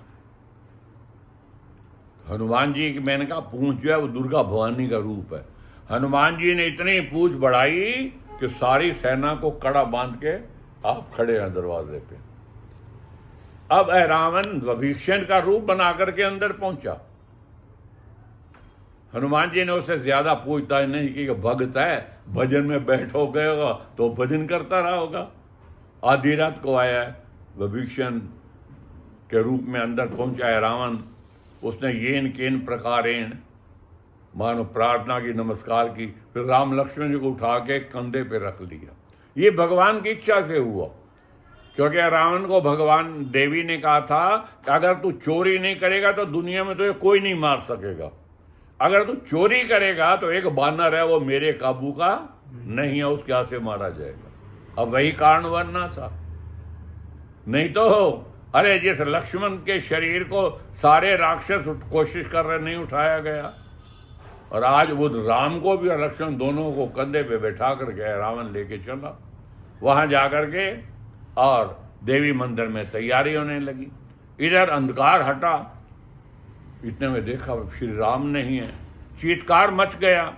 हनुमान जी की मैंने कहा पूंछ जो है वो दुर्गा भवानी का रूप है। हनुमान जी ने इतनी पूंछ बढ़ाई कि सारी सेना को कड़ा बांध के आप खड़े हैं दरवाजे पे। अब अहरावण विभीषण का रूप बना करके अंदर पहुंचा। हनुमान जी ने उसे ज्यादा पूछताछ नहीं की कि भक्त है, भजन में बैठो गएगा तो भजन करता रहा होगा। आधी रात को आया है, विभीषण के रूप में अंदर पहुंचा है रावण। उसने येन केन प्रकारेण मानो प्रार्थना की, नमस्कार की, फिर राम लक्ष्मण जी को उठा के कंधे पे रख लिया। ये भगवान की इच्छा से हुआ, क्योंकि रावण को भगवान देवी ने कहा था कि अगर तू चोरी नहीं करेगा तो दुनिया में तुझे कोई नहीं मार सकेगा, अगर तू चोरी करेगा तो एक बानर है वो मेरे काबू का नहीं है, उसके हाथ से मारा जाएगा। अब वही कारण बनना था, नहीं तो अरे जिस लक्ष्मण के शरीर को सारे राक्षस कोशिश कर रहे नहीं उठाया गया, और आज वो राम को भी और लक्ष्मण दोनों को कंधे पे बैठा करके रावण लेके चला। वहां जाकर के और देवी मंदिर में तैयारी होने लगी। इधर अंधकार हटा, इतने में देखा श्री राम नहीं है, चीत्कार मच गया।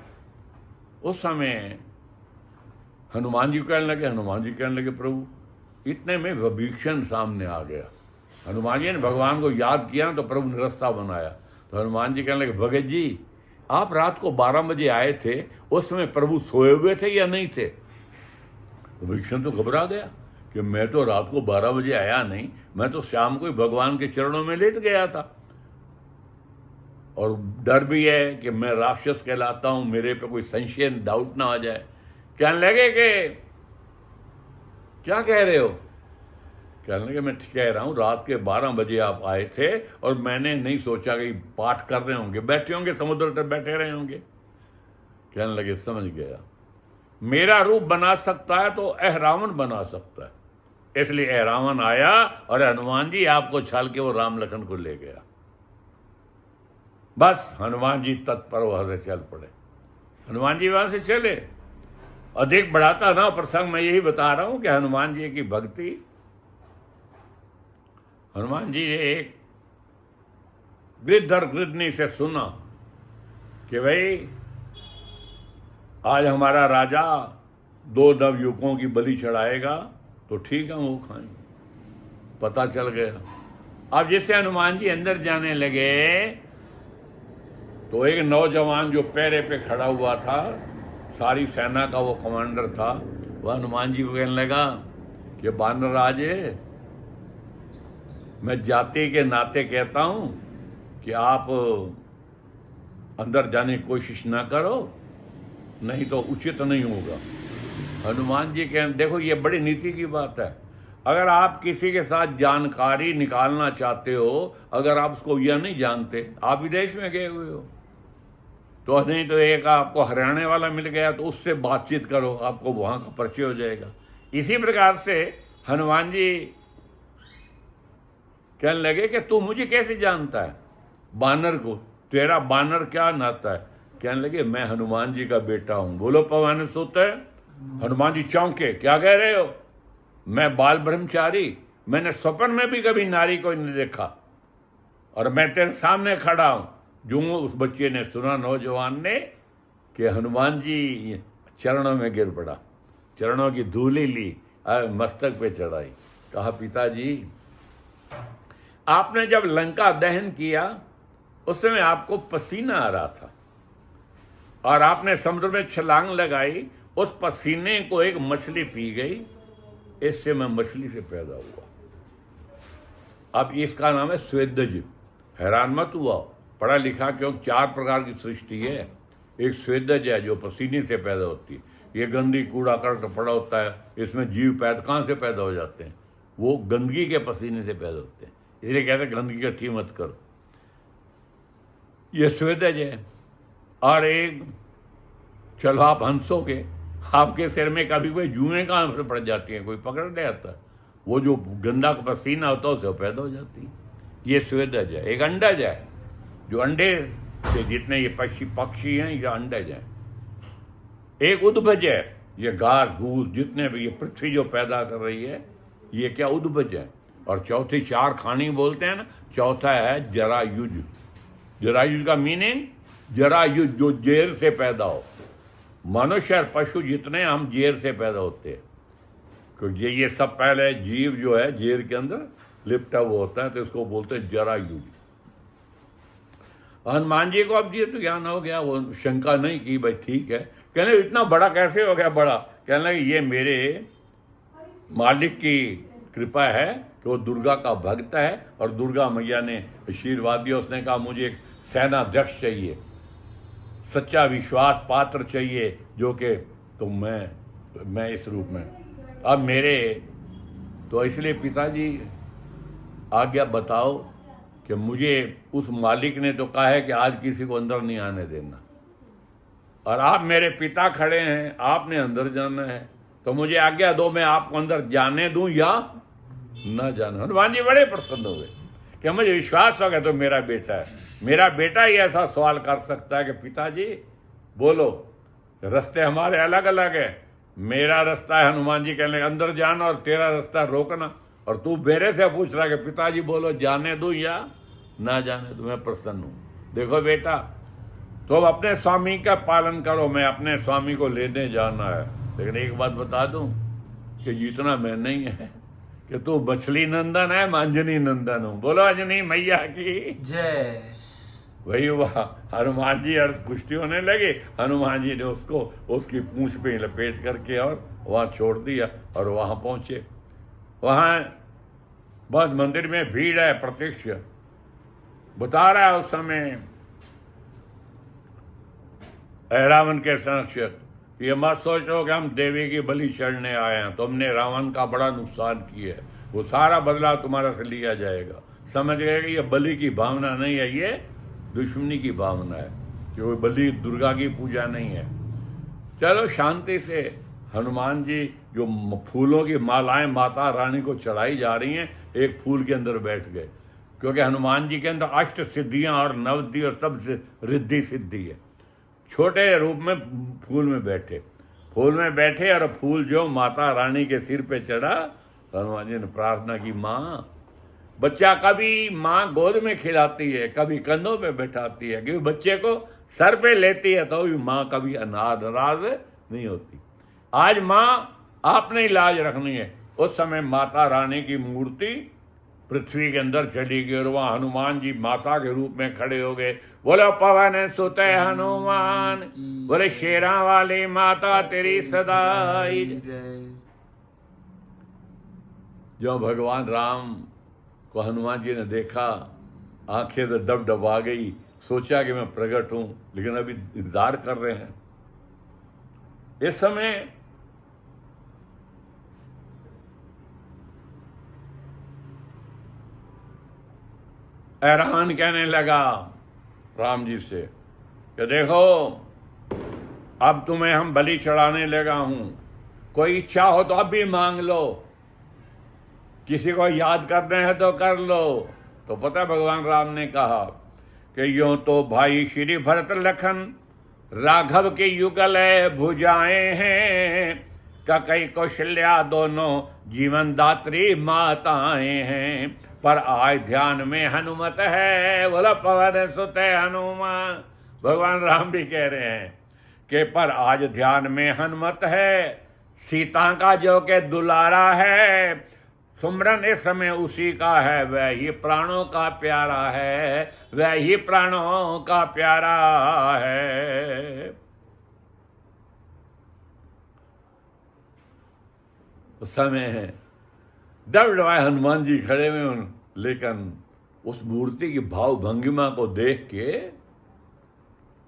उस समय हनुमान जी कहने लगे प्रभु। इतने में विभीषण सामने आ गया। हनुमान जी ने भगवान को याद किया तो प्रभु ने रास्ता बनाया। तो हनुमान जी कहने लगे भगत जी आप रात को 12 बजे आए थे, उस समय प्रभु सोए हुए थे या नहीं थे? विभीषण तो घबरा गया कि मैं तो रात को 12 बजे आया नहीं, मैं तो शाम को ही भगवान के चरणों में लेट गया था, और डर भी है कि मैं राक्षस कहलाता हूं, मेरे पे कोई संशय डाउट ना आ जाए। कहने लगे कि क्या कह रहे हो? कहने लगे मैं कह रहा हूं रात के 12 बजे आप आए थे और मैंने नहीं सोचा कि पाठ कर रहे होंगे, बैठे होंगे, समुद्र तट बैठे रहे होंगे। कहने लगे समझ गया, मेरा रूप बना सकता है तो अहरावण बना सकता है, इसलिए अहरावण आया और हनुमान जी आपको छाल के वो राम लखन को ले गया। बस हनुमान जी तत्पर वहां से चल पड़े। हनुमान जी वहां से चले। अधिक बढ़ाता ना प्रसंग, मैं यही बता रहा हूं कि हनुमान जी की भक्ति। हनुमान जी ने एक गिरधर गिरधनी से सुना कि भाई आज हमारा राजा 2 नवयुवकों की बलि चढ़ाएगा तो ठीक है, वो खाएंगे। पता चल गया। अब जैसे हनुमान जी अंदर जाने लगे तो एक नौजवान जो पैरे पे खड़ा हुआ था, सारी सेना का वो कमांडर था, वह हनुमान जी को कहने लगा कि बानर राजे, मैं जाति के नाते कहता हूं कि आप अंदर जाने की कोशिश ना करो, नहीं तो उचित नहीं होगा। हनुमान जी कहते, देखो ये बड़ी नीति की बात है। अगर आप किसी के साथ जानकारी निकालना चाहते हो, अगर आप उसको यह नहीं जानते, आप विदेश में गए हुए हो, तो नहीं तो एक आपको हरियाणा वाला मिल गया तो उससे बातचीत करो, आपको वहां का परिचय हो जाएगा। इसी प्रकार से हनुमान जी कहने लगे कि तू मुझे कैसे जानता है, बानर को, तेरा बानर क्या नाता है? कहने लगे मैं हनुमान जी का बेटा हूं। बोलो पवन सुत। हनुमान जी चौंके, क्या कह रहे हो? मैं बाल ब्रह्मचारी, मैंने स्वप्न में भी कभी नारी को नहीं देखा, और मैं तेरे सामने खड़ा हूं। जो उस बच्चे ने सुना, नौजवान ने, कि हनुमान जी चरणों में गिर पड़ा, चरणों की धूली ली, मस्तक पे चढ़ाई। कहा पिताजी, आपने जब लंका दहन किया उस समय आपको पसीना आ रहा था, और आपने समुद्र में छलांग लगाई, उस पसीने को एक मछली पी गई, इससे मैं मछली से पैदा हुआ। अब इसका नाम है स्वेदज। हैरान मत हुआ, पढ़ा लिखा, क्योंकि 4 प्रकार की सृष्टि है। एक स्वेदज है जो पसीने से पैदा होती है, ये गंदगी कूड़ा करकट पड़ा होता है, इसमें जीव पैदा कहाँ से पैदा हो जाते हैं? वो गंदगी के पसीने से पैदा होते हैं, इसलिए कहते हैं गंदगी इकट्ठी मत करो। ये स्वेदज है। और एक, चलो आप हंसोगे, आपके सिर में कभी कोई जुएं कहाँ से पड़ जाती है, कोई पकड़ नहीं आता, वो जो गंदा पसीना होता है उससे पैदा हो जाती है। ये स्वेदज है। एक अंडज है, जो अंडे से, जितने ये पक्षी हैं ये अंडज हैं। एक उद्भज है, ये घास घूस जितने भी ये पृथ्वी जो पैदा कर रही है, ये क्या उद्भज है। और चौथी 4 खानी बोलते हैं ना, चौथा है जरायुज। जरायुज का मीनिंग, जरायुज जो जेर से पैदा हो। मनुष्य और पशु जितने, हम जेर से पैदा होते हैं, क्योंकि ये सब पहले जीव जो है जेर के अंदर लिपटा हुआ होता है, तो इसको बोलते हैं जरायुज। हनुमान जी को अब ये तो ज्ञान हो गया, वो शंका नहीं की, भाई ठीक है। कहने इतना बड़ा कैसे हो गया बड़ा? कहने लगे ये मेरे मालिक की कृपा है कि वो दुर्गा का भक्त है, और दुर्गा मैया ने आशीर्वाद दिया। उसने कहा मुझे एक सेनाध्यक्ष चाहिए, सच्चा विश्वास पात्र चाहिए, जो कि तो मैं इस रूप में अब मेरे, तो इसलिए पिताजी आज्ञा बताओ कि मुझे, उस मालिक ने तो कहा है कि आज किसी को अंदर नहीं आने देना, और आप मेरे पिता खड़े हैं, आपने अंदर जाना है, तो मुझे आज्ञा दो, मैं आपको अंदर जाने दूं या न जाने। हनुमान जी बड़े प्रसन्न हुए कि मुझे विश्वास हो गया तो मेरा बेटा है। मेरा बेटा ही ऐसा सवाल कर सकता है कि पिताजी बोलो, रास्ते हमारे अलग अलग है, मेरा रास्ता है, हनुमान जी कहने अंदर जाना, और तेरा रास्ता रोकना, और तू मेरे से पूछ रहा है कि पिताजी बोलो जाने दूं या ना जाने दूं। मैं प्रसन्न हूं। देखो बेटा, तुम अपने स्वामी का पालन करो, मैं अपने स्वामी को लेने जाना है। लेकिन एक बात बता दूं कि जितना मैं नहीं है कि तू मछली नंदन है, मैं अंजनी नंदन हूं। बोलो अंजनी मैया की जय। वही वाह, हनुमान जी और कुश्ती होने लगे। हनुमान जी ने उसको उसकी पूंछ पे लपेट करके और वहां छोड़ दिया, और वहां पहुंचे। वहां बस मंदिर में भीड़ है, प्रत्यक्ष बता रहा है उस समय रावण के समक्ष, ये मत सोचो कि हम देवी की बलि चढ़ने आए हैं, तुमने रावण का बड़ा नुकसान किया है, वो सारा बदला तुम्हारा से लिया जाएगा। समझ गए कि ये बलि की भावना नहीं है, ये दुश्मनी की भावना है, कि वो बलि दुर्गा की पूजा नहीं है। चलो शांति से हनुमान जी जो फूलों की मालाएं माता रानी को चढ़ाई जा रही हैं, एक फूल के अंदर बैठ गए, क्योंकि हनुमान जी के अंदर 8 सिद्धियां और 9 और सब रिद्धि सिद्धि है। छोटे रूप में फूल में बैठे, और फूल जो माता रानी के सिर पे चढ़ा, हनुमान जी ने प्रार्थना की, माँ, बच्चा कभी माँ गोद में खिलाती है, कभी कंधों पे बैठाती है, क्योंकि बच्चे को सर पे लेती है, तो भी माँ कभी नाराज नहीं होती। आज मां आपने लाज रखनी है। उस समय माता रानी की मूर्ति पृथ्वी के अंदर चली गई और वहां हनुमान जी माता के रूप में खड़े हो गए। बोलो पवन सुत हनुमान, बोले शेरा वाली माता तेरी सदाई जय। जो भगवान राम को हनुमान जी ने देखा, आंखें तो डबडबा गई, सोचा कि मैं प्रकट हूं, लेकिन अभी इंतजार कर रहे हैं। इस समय रावण कहने लगा राम जी से कि देखो, अब तुम्हें हम बलि चढ़ाने लगा हूं, कोई इच्छा हो तो अब भी मांग लो, किसी को याद करना है तो कर लो। तो पता भगवान राम ने कहा कि यूं तो भाई श्री भरत लखन राघव के युगल भुजाएं हैं, कई कौशल्या दोनों जीवन दात्री माताएं हैं, पर आज ध्यान में हनुमत है। बोला पवन सुत हनुमान। भगवान राम भी कह रहे हैं कि पर आज ध्यान में हनुमत है, सीता का जो के दुलारा है, सुमरन इस समय उसी का है, वह ही प्राणों का प्यारा है, वह ही प्राणों का प्यारा है। उस समय है डबडबाए हनुमान जी खड़े हुए, लेकिन उस मूर्ति की भाव भंगिमा को देख के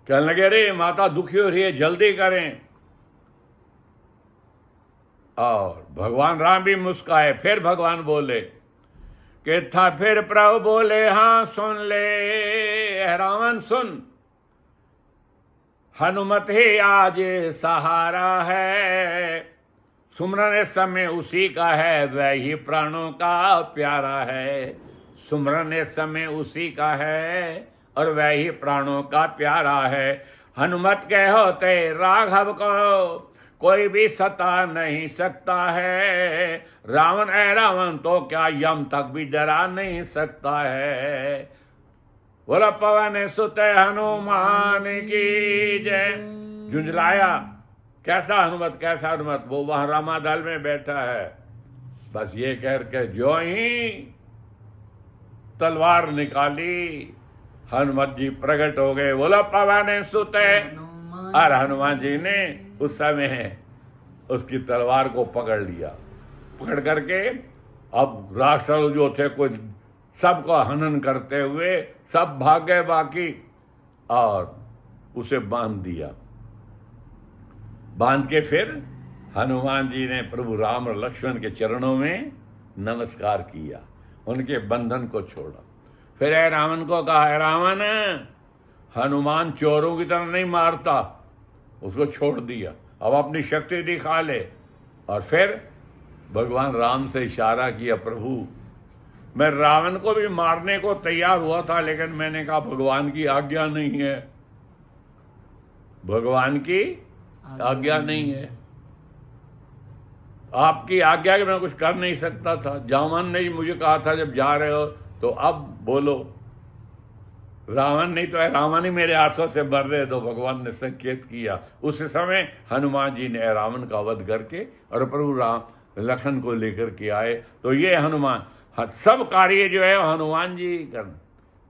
कहने लगे, अरे माता दुखी हो रही है, जल्दी करें। और भगवान राम भी मुस्काए। फिर भगवान बोले कि था फिर प्रभु बोले, हाँ सुन ले रावण सुन, हनुमत ही आज सहारा है, सुमरन इस समय उसी का है, वह ही प्राणों का प्यारा है, सुमरन इस समय उसी का है और वह ही प्राणों का प्यारा है। हनुमत के होते राघव को कोई भी सता नहीं सकता है, रावण रावण तो क्या यम तक भी डरा नहीं सकता है। बोला पवन सुत हनुमान की जय। झुंझलाया, कैसा हनुमत, कैसा हनुमत। वो वहां रामादल में बैठा है, बस ये कह के जो ही तलवार निकाली, हनुमत जी प्रकट हो गए। बोला पवन सुत। और हनुमान जी ने उस समय उसकी तलवार को पकड़ लिया, पकड़ करके अब राष्ट्र जो थे कोई सबको हनन करते हुए सब भाग गए बाकी, और उसे बांध दिया। बांध के फिर हनुमान जी ने प्रभु राम और लक्ष्मण के चरणों में नमस्कार किया, उनके बंधन को छोड़ा। फिर रावण को कहा, रावण हनुमान चोरों की तरह नहीं मारता, उसको छोड़ दिया, अब अपनी शक्ति दिखा ले। और फिर भगवान राम से इशारा किया, प्रभु मैं रावण को भी मारने को तैयार हुआ था, लेकिन मैंने कहा भगवान की आज्ञा नहीं है, भगवान की आज्ञा नहीं है, आपकी आज्ञा के मैं कुछ कर नहीं सकता था। जामन ने मुझे कहा था जब जा रहे हो तो अब बोलो, रावण नहीं तो रावण ही मेरे हाथों से मर रहे। तो भगवान ने संकेत किया, उस समय हनुमान जी ने रावण का वध करके और प्रभु राम लखन को लेकर के आए। तो ये हनुमान सब कार्य जो है हनुमान जी कर।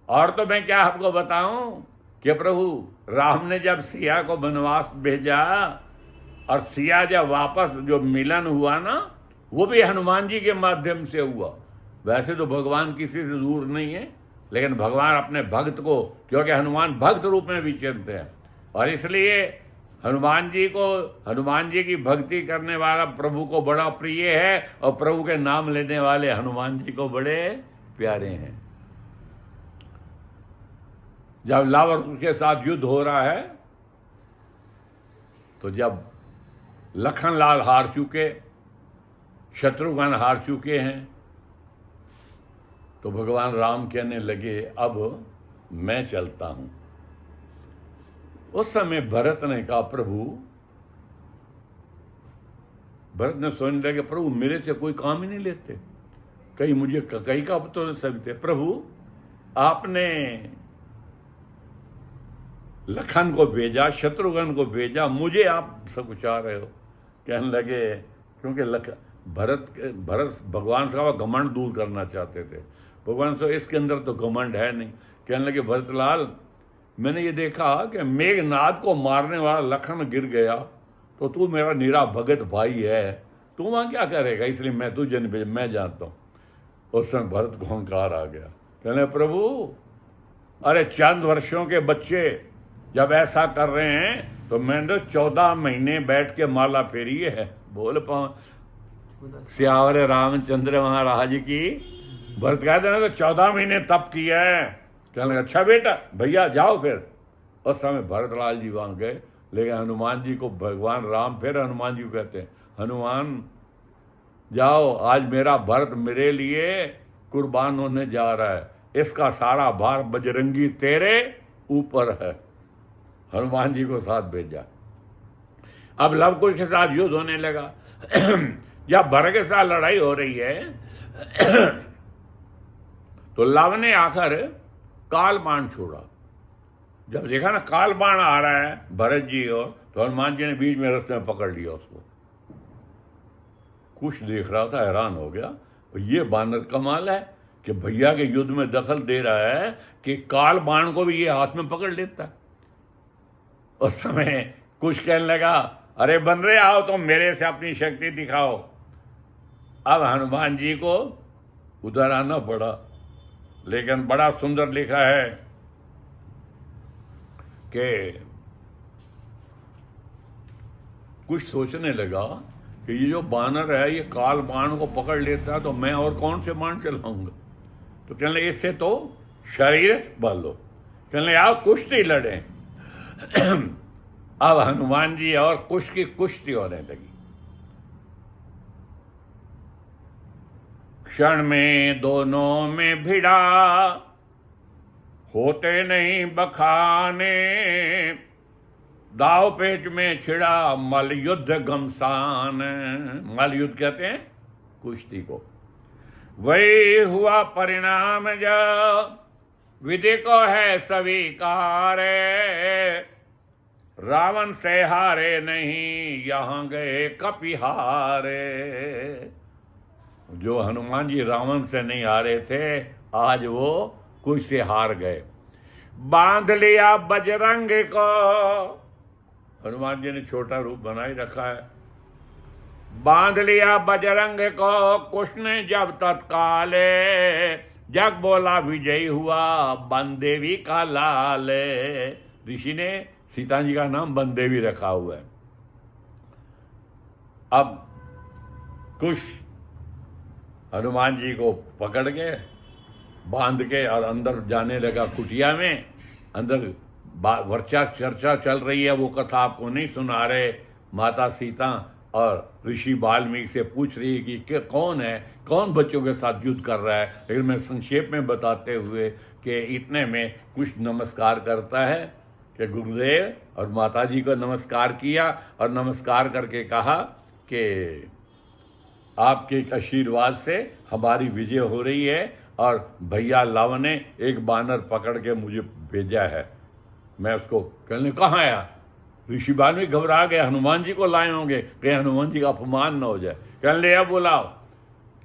और तो मैं क्या आपको बताऊं कि प्रभु राम ने जब सिया को वनवास भेजा और सिया जब वापस जो मिलन हुआ ना, वो भी हनुमान जी के माध्यम से हुआ। वैसे तो भगवान किसी से दूर नहीं है, लेकिन भगवान अपने भक्त को, क्योंकि हनुमान भक्त रूप में विचरते हैं, और इसलिए हनुमान जी की भक्ति करने वाला प्रभु को बड़ा प्रिय है, और प्रभु के नाम लेने वाले हनुमान जी को बड़े प्यारे हैं। जब लावर के साथ युद्ध हो रहा है, तो जब लखनलाल हार चुके, शत्रुघ्न हार चुके हैं, तो भगवान राम कहने लगे अब मैं चलता हूं। उस समय भरत ने कहा, प्रभु, भरत ने सोचने लगे प्रभु मेरे से कोई काम ही नहीं लेते, कहीं मुझे कई का तो सब थे। प्रभु आपने लखन को भेजा, शत्रुघ्न को भेजा, मुझे आप सब चाह रहे हो, कहने लगे, क्योंकि भरत भगवान से वो घमंड दूर करना चाहते थे। भगवान से इसके अंदर तो घमंड है नहीं। कहने लगे, भरतलाल मैंने ये देखा कि मेघनाद को मारने वाला लखन गिर गया, तो तू मेरा निरा भगत भाई है, तू वहाँ क्या करेगा, इसलिए मैं तुझे नहीं भेज, मैं जानता हूँ। उस समय भरत को अहंकार आ गया। कहने प्रभु, अरे चंद वर्षों के बच्चे जब ऐसा कर रहे हैं तो मैंने तो 14 महीने बैठ के माला फेरी है। बोल सियावर रामचंद्र महाराज की। भरत कहते हैं तो 14 महीने तप किया है। कहने लगा, अच्छा बेटा भैया जाओ फिर। उस समय भरतलाल जी वहां गए, लेकिन हनुमान जी को भगवान राम फिर हनुमान जी को कहते हैं, हनुमान जाओ, आज मेरा भरत मेरे लिए कुर्बान होने जा रहा है, इसका सारा भार बजरंगी तेरे ऊपर है। हनुमान जी को साथ भेजा। अब लव कुश के साथ युद्ध होने लगा। जब भरत के साथ लड़ाई हो रही है तो लव ने आकर काल बाण छोड़ा। जब देखा ना काल बाण आ रहा है भरत जी और, तो हनुमान जी ने बीच में रास्ते में पकड़ लिया उसको। कुछ देख रहा था, हैरान हो गया, ये बानर कमाल है कि भैया के युद्ध में दखल दे रहा है कि काल बाण को भी ये हाथ में पकड़ लेता है। उस समय कुछ कहने लगा, अरे बंदरे आओ तो मेरे से अपनी शक्ति दिखाओ। अब हनुमान जी को उधर आना पड़ा, लेकिन बड़ा सुंदर लिखा है कि कुछ सोचने लगा कि ये जो बानर है ये काल बाण को पकड़ लेता है तो मैं और कौन से बाण चलाऊंगा। तो कहने लगे, इससे तो शरीर बल हो। कहने लगे, आओ कुश्ती लड़े। अब हनुमान जी और कुश की कुश्ती होने लगी। क्षण में दोनों में भिड़ा, होते नहीं बखाने, दाव पेच में छिड़ा मल युद्ध घमसान। मल युद्ध कहते हैं कुश्ती को। वही हुआ परिणाम जब विधि को है स्वीकार, रावण से हारे नहीं यहां गए कपिहारे। जो हनुमान जी रावण से नहीं हारे थे, आज वो कुछ से हार गए। बांध लिया बजरंग को, हनुमान जी ने छोटा रूप बनाए रखा है। बांध लिया बजरंग को कुश ने जब तत्काले, जग बोला विजयी हुआ बनदेवी का लाल। ऋषि ने सीता जी का नाम बनदेवी रखा हुआ है। अब कुश हनुमान जी को पकड़ के बांध के और अंदर जाने लगा कुटिया में। अंदर वर्चा चर्चा चल रही है, वो कथा आपको नहीं सुना रहे। माता सीता और ऋषि वाल्मीकि से पूछ रही है कि कौन है, कौन बच्चों के साथ युद्ध कर रहा है। लेकिन मैं संक्षेप में बताते हुए कि इतने में कुछ नमस्कार करता है कि गुरुदेव, और माता जी को नमस्कार किया और नमस्कार करके कहा कि आपके आशीर्वाद से हमारी विजय हो रही है और भैया लव ने एक बानर पकड़ के मुझे भेजा है, मैं उसको। कहने कहाँ आया? ऋषि वाल्मीकि घबरा गए, हनुमान जी को लाए होंगे, कहीं हनुमान जी का अपमान न हो जाए। कहने ले अब बुलाओ।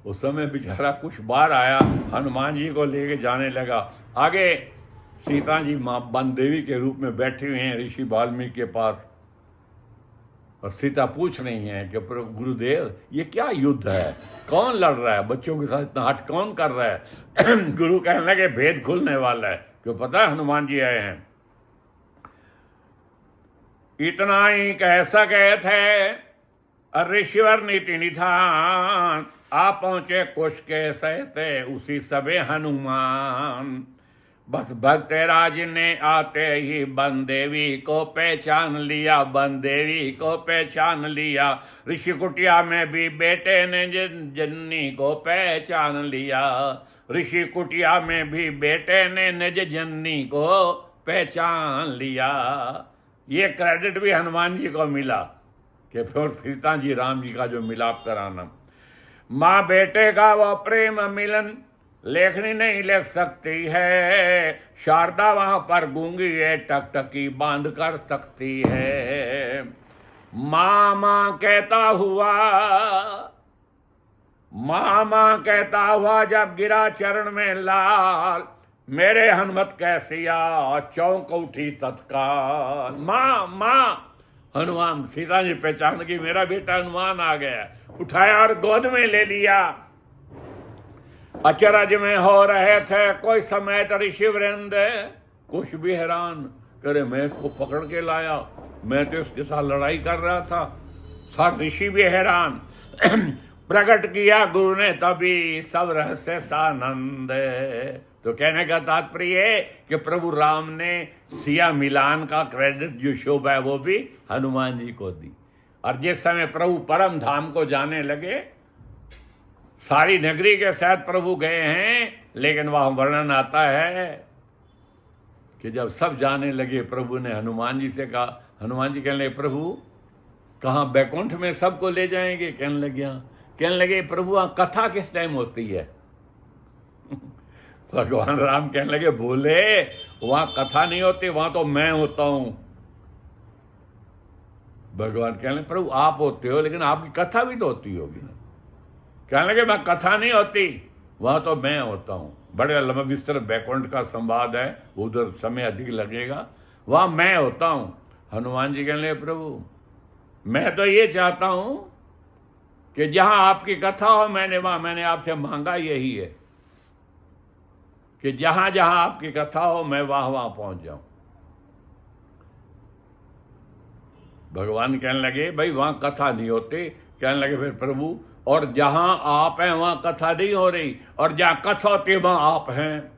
उस समय बेचारा कुछ बार आया, हनुमान जी को लेके जाने लगा। आगे सीता जी माँ बनदेवी के रूप में बैठी हुई हैं ऋषि वाल्मीकि के पास, और सीता पूछ रही हैं कि गुरुदेव ये क्या युद्ध है, कौन लड़ रहा है, बच्चों के साथ इतना हट कौन कर रहा है। गुरु कहने लगे भेद खुलने वाला है, क्यों पता है हनुमान जी आए हैं। इतना ही कह सके थे ऋषिवर नीति निधान, आप पहुंचे कुश के सहते उसी सबे हनुमान। बस भक्त राज ने आते ही बनदेवी को पहचान लिया, बनदेवी को पहचान लिया। ऋषि कुटिया में भी बेटे ने जननी को पहचान लिया, ऋषि कुटिया में भी बेटे ने निज जननी को पहचान लिया। ये क्रेडिट भी हनुमान जी को मिला कि फिर सीता जी राम जी का जो मिलाप कराना। माँ बेटे का वो प्रेम मिलन लेखनी नहीं लिख सकती है, शारदा वहां पर गूंगी है टकटकी बांध कर तकती है। माँ माँ कहता हुआ, माँ माँ कहता हुआ जब गिरा चरण में लाल, मेरे हनुमत कैसिया चौंक उठी तत्काल। माँ माँ, हनुमान, सीता जी पहचान की मेरा बेटा हनुमान आ गया, उठाया और गोद में ले लिया। अचरज में हो रहे थे कोई समेत ऋषि वृंद, कुछ भी हैरान करे, मैं इसको पकड़ के लाया, मैं तो इसके साथ लड़ाई कर रहा था। साथ ऋषि भी हैरान। प्रकट किया गुरु ने तभी सब रहस्य सानंद। तो कहने का तात्पर्य है कि प्रभु राम ने सिया मिलान का क्रेडिट जो शोभा है वो भी हनुमान जी को दी। और जिस समय प्रभु परम धाम को जाने लगे, सारी नगरी के साथ प्रभु गए हैं, लेकिन वहां वर्णन आता है कि जब सब जाने लगे, प्रभु ने हनुमान जी से कहा, हनुमान जी कहने लगे प्रभु कहाँ बैकुंठ में सबको ले जाएंगे? कहने लगे प्रभु वहां कथा किस टाइम होती है? भगवान राम कहने लगे बोले वहां कथा नहीं होती, वहां तो मैं होता हूं। भगवान कहने लगे प्रभु आप होते हो, लेकिन आपकी कथा भी तो होती होगी ना। कहने लगे मैं कथा नहीं होती, वहां तो मैं होता हूं। बड़े लंबा विस्तृत बैकुंठ का संवाद है, उधर समय अधिक लगेगा, वहां मैं होता हूं। हनुमान जी कहने लगे प्रभु मैं तो ये चाहता हूं कि जहां आपकी कथा हो, मैंने आपसे मांगा यही है कि जहां जहां आपकी कथा हो मैं वहां वहां पहुंच जाऊं। भगवान कहने लगे भाई वहां कथा नहीं होती। कहने लगे फिर प्रभु और जहां आप हैं वहां कथा नहीं हो रही, और जहां कथा होती है वहां आप हैं,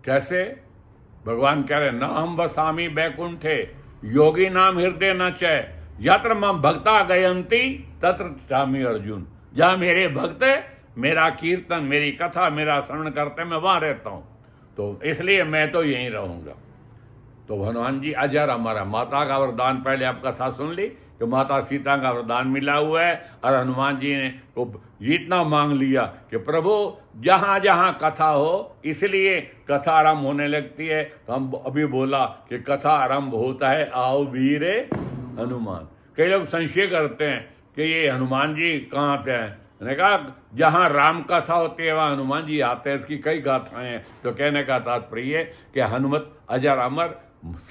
कैसे? भगवान कह रहे ना हम बसामी बैकुंठे योगी नाम हृदय न चय, यत्र मम भक्ता गयंती तत्र चामी अर्जुन। जहां मेरे भक्त मेरा कीर्तन, मेरी कथा, मेरा श्रवण करते मैं वहां रहता हूं, तो इसलिए मैं तो यहीं रहूंगा। तो हनुमान जी अजर हमारा, माता का वरदान, पहले आप कथा सुन ली कि माता सीता का वरदान मिला हुआ है, और हनुमान जी ने को इतना मांग लिया कि प्रभु जहां जहां कथा हो, इसलिए कथा आरंभ होने लगती है। तो हम अभी बोला कि कथा आरंभ होता है आओ वीर हनुमान। कई लोग संशय करते हैं कि ये हनुमान जी कहाँ पे हैं। मैंने कहा जहाँ राम कथा होती है वहाँ हनुमान जी आते हैं, इसकी कई गाथाएं हैं। तो कहने का तात्पर्य है कि हनुमत अजर अमर,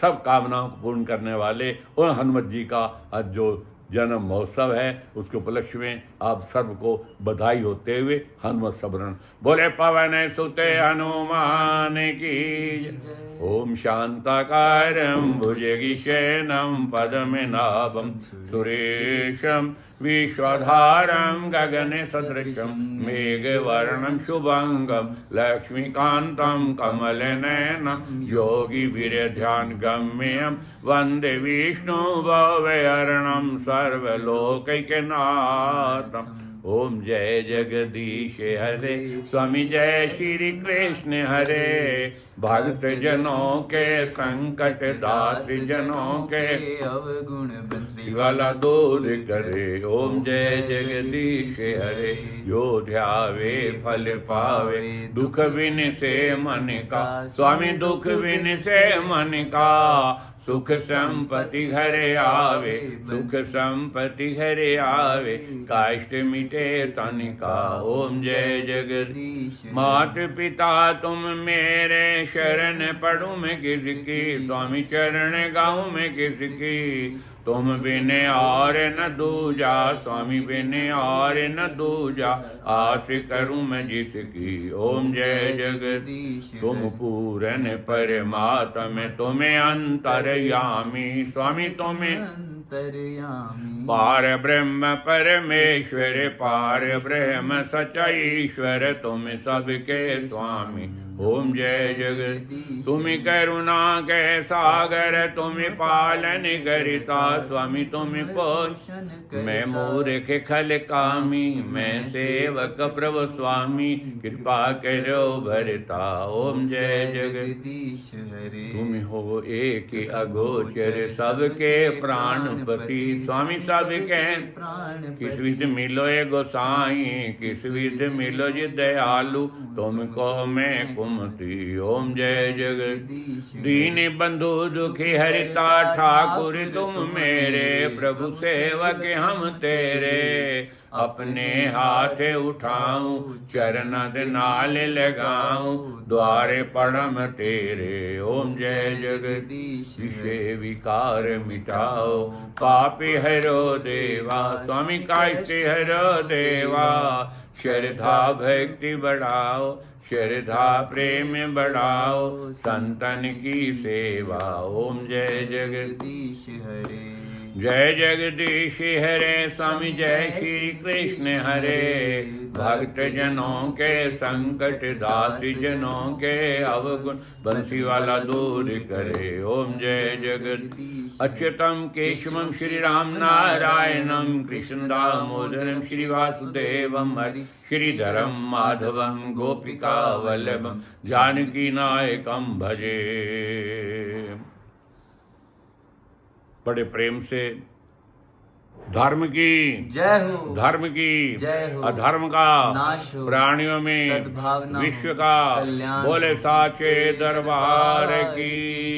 सब कामनाओं को पूर्ण करने वाले उन हनुमत जी का आज जो जन्म महोत्सव है, उसके उपलक्ष्य में आप सबको बधाई होते हुए हनुमत स्मरण बोले पवन सुते हनुमान की। ओम शांताकारं भुजगशयनं पद्मनाभं सुरेशं विश्वधारं गगने सदृशं मेघवर्णं शुभंगं लक्ष्मीकान्तं कमलनयनं योगिवीर्यध्यानगम्यं वन्दे विष्णु भवहरणं सर्वलोकैकनाथम्। ओम जय जगदीश हरे, स्वामी जय श्री कृष्ण हरे। भक्त जनों के संकट दास जनों के अवगुण बंसी वाला दूर करे। ओम जय जगदीश हरे, जो ध्यावे फल पावे दुख बिन से मन का। स्वामी दुख बिन से मन का सुख संपत्ति घरे आवे, सुख संपत्ति घरे आवे काष्ट मिटे तन का। ओम जय जगदीश। मात पिता तुम मेरे शरण पढ़ूं मैं किसकी, स्वामी चरण गाऊं मैं किसकी। तुम बिन और न दूजा, स्वामी बिन और न दूजा आस करूं मैं जिसकी। ओम जय जगदीश। तुम पूरन परमात्म तुम्हें अंतर्यामी, स्वामी तुम्हें अंतर्यामी। पार ब्रह्म परमेश्वर, पार ब्रह्म सचईश्वर तुम सबके स्वामी। ओम जय जगदीश। तुम करुणा के सागर तुम पालन करिता, स्वामी तुम पोषण। मैं मूर्ख खल कामी, मैं सेवक प्रभु स्वामी कृपा करो भरता। ओम जय जगदीश हरे। तुम हो एक अगोचर सबके प्राणपति, स्वामी सबके प्राण। किस विध मिलो ये गोसाई, किस विध मिलो ये दयालु। तुमको मैं कुमति। ओम जय जगदीश दीन बंधु दुखी हरिता ठाकुर तुम मेरे, प्रभु सेवक हम तेरे। अपने हाथ उठाऊं चरण नाल लगाऊं, द्वारे परम तेरे। ओम जय जगदीश विकार मिटाओ, पापी हरो देवा। स्वामी काष्टे हरो देवा, श्रद्धा भक्ति बढ़ाओ, श्रद्धा प्रेम बढ़ाओ, संतन की सेवा। ओम जय जगदीश हरे, जय जगदीश हरे। स्वामी जय श्री कृष्ण हरे। भक्त जनों के संकट, दासी जनों के अवगुण, बंसी वाला दूर करे। ओम जय जगदीश अच्युतम केशवम श्री राम नारायणम, कृष्ण दामोदरम श्री वासुदेवम, हरि श्रीधरम माधवम, गोपिका वल्लभम, जानकी नायकम भजे। बड़े प्रेम से धर्म की जय हो, धर्म की जय हो, अधर्म का नाश हो, प्राणियों में सद्भावना हो, विश्व का कल्याण बोले साचे दरबार की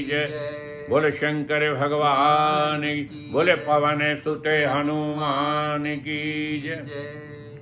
जय। जय। बोले शंकर भगवान की, बोले पवन सुते हनुमान की जय। जय।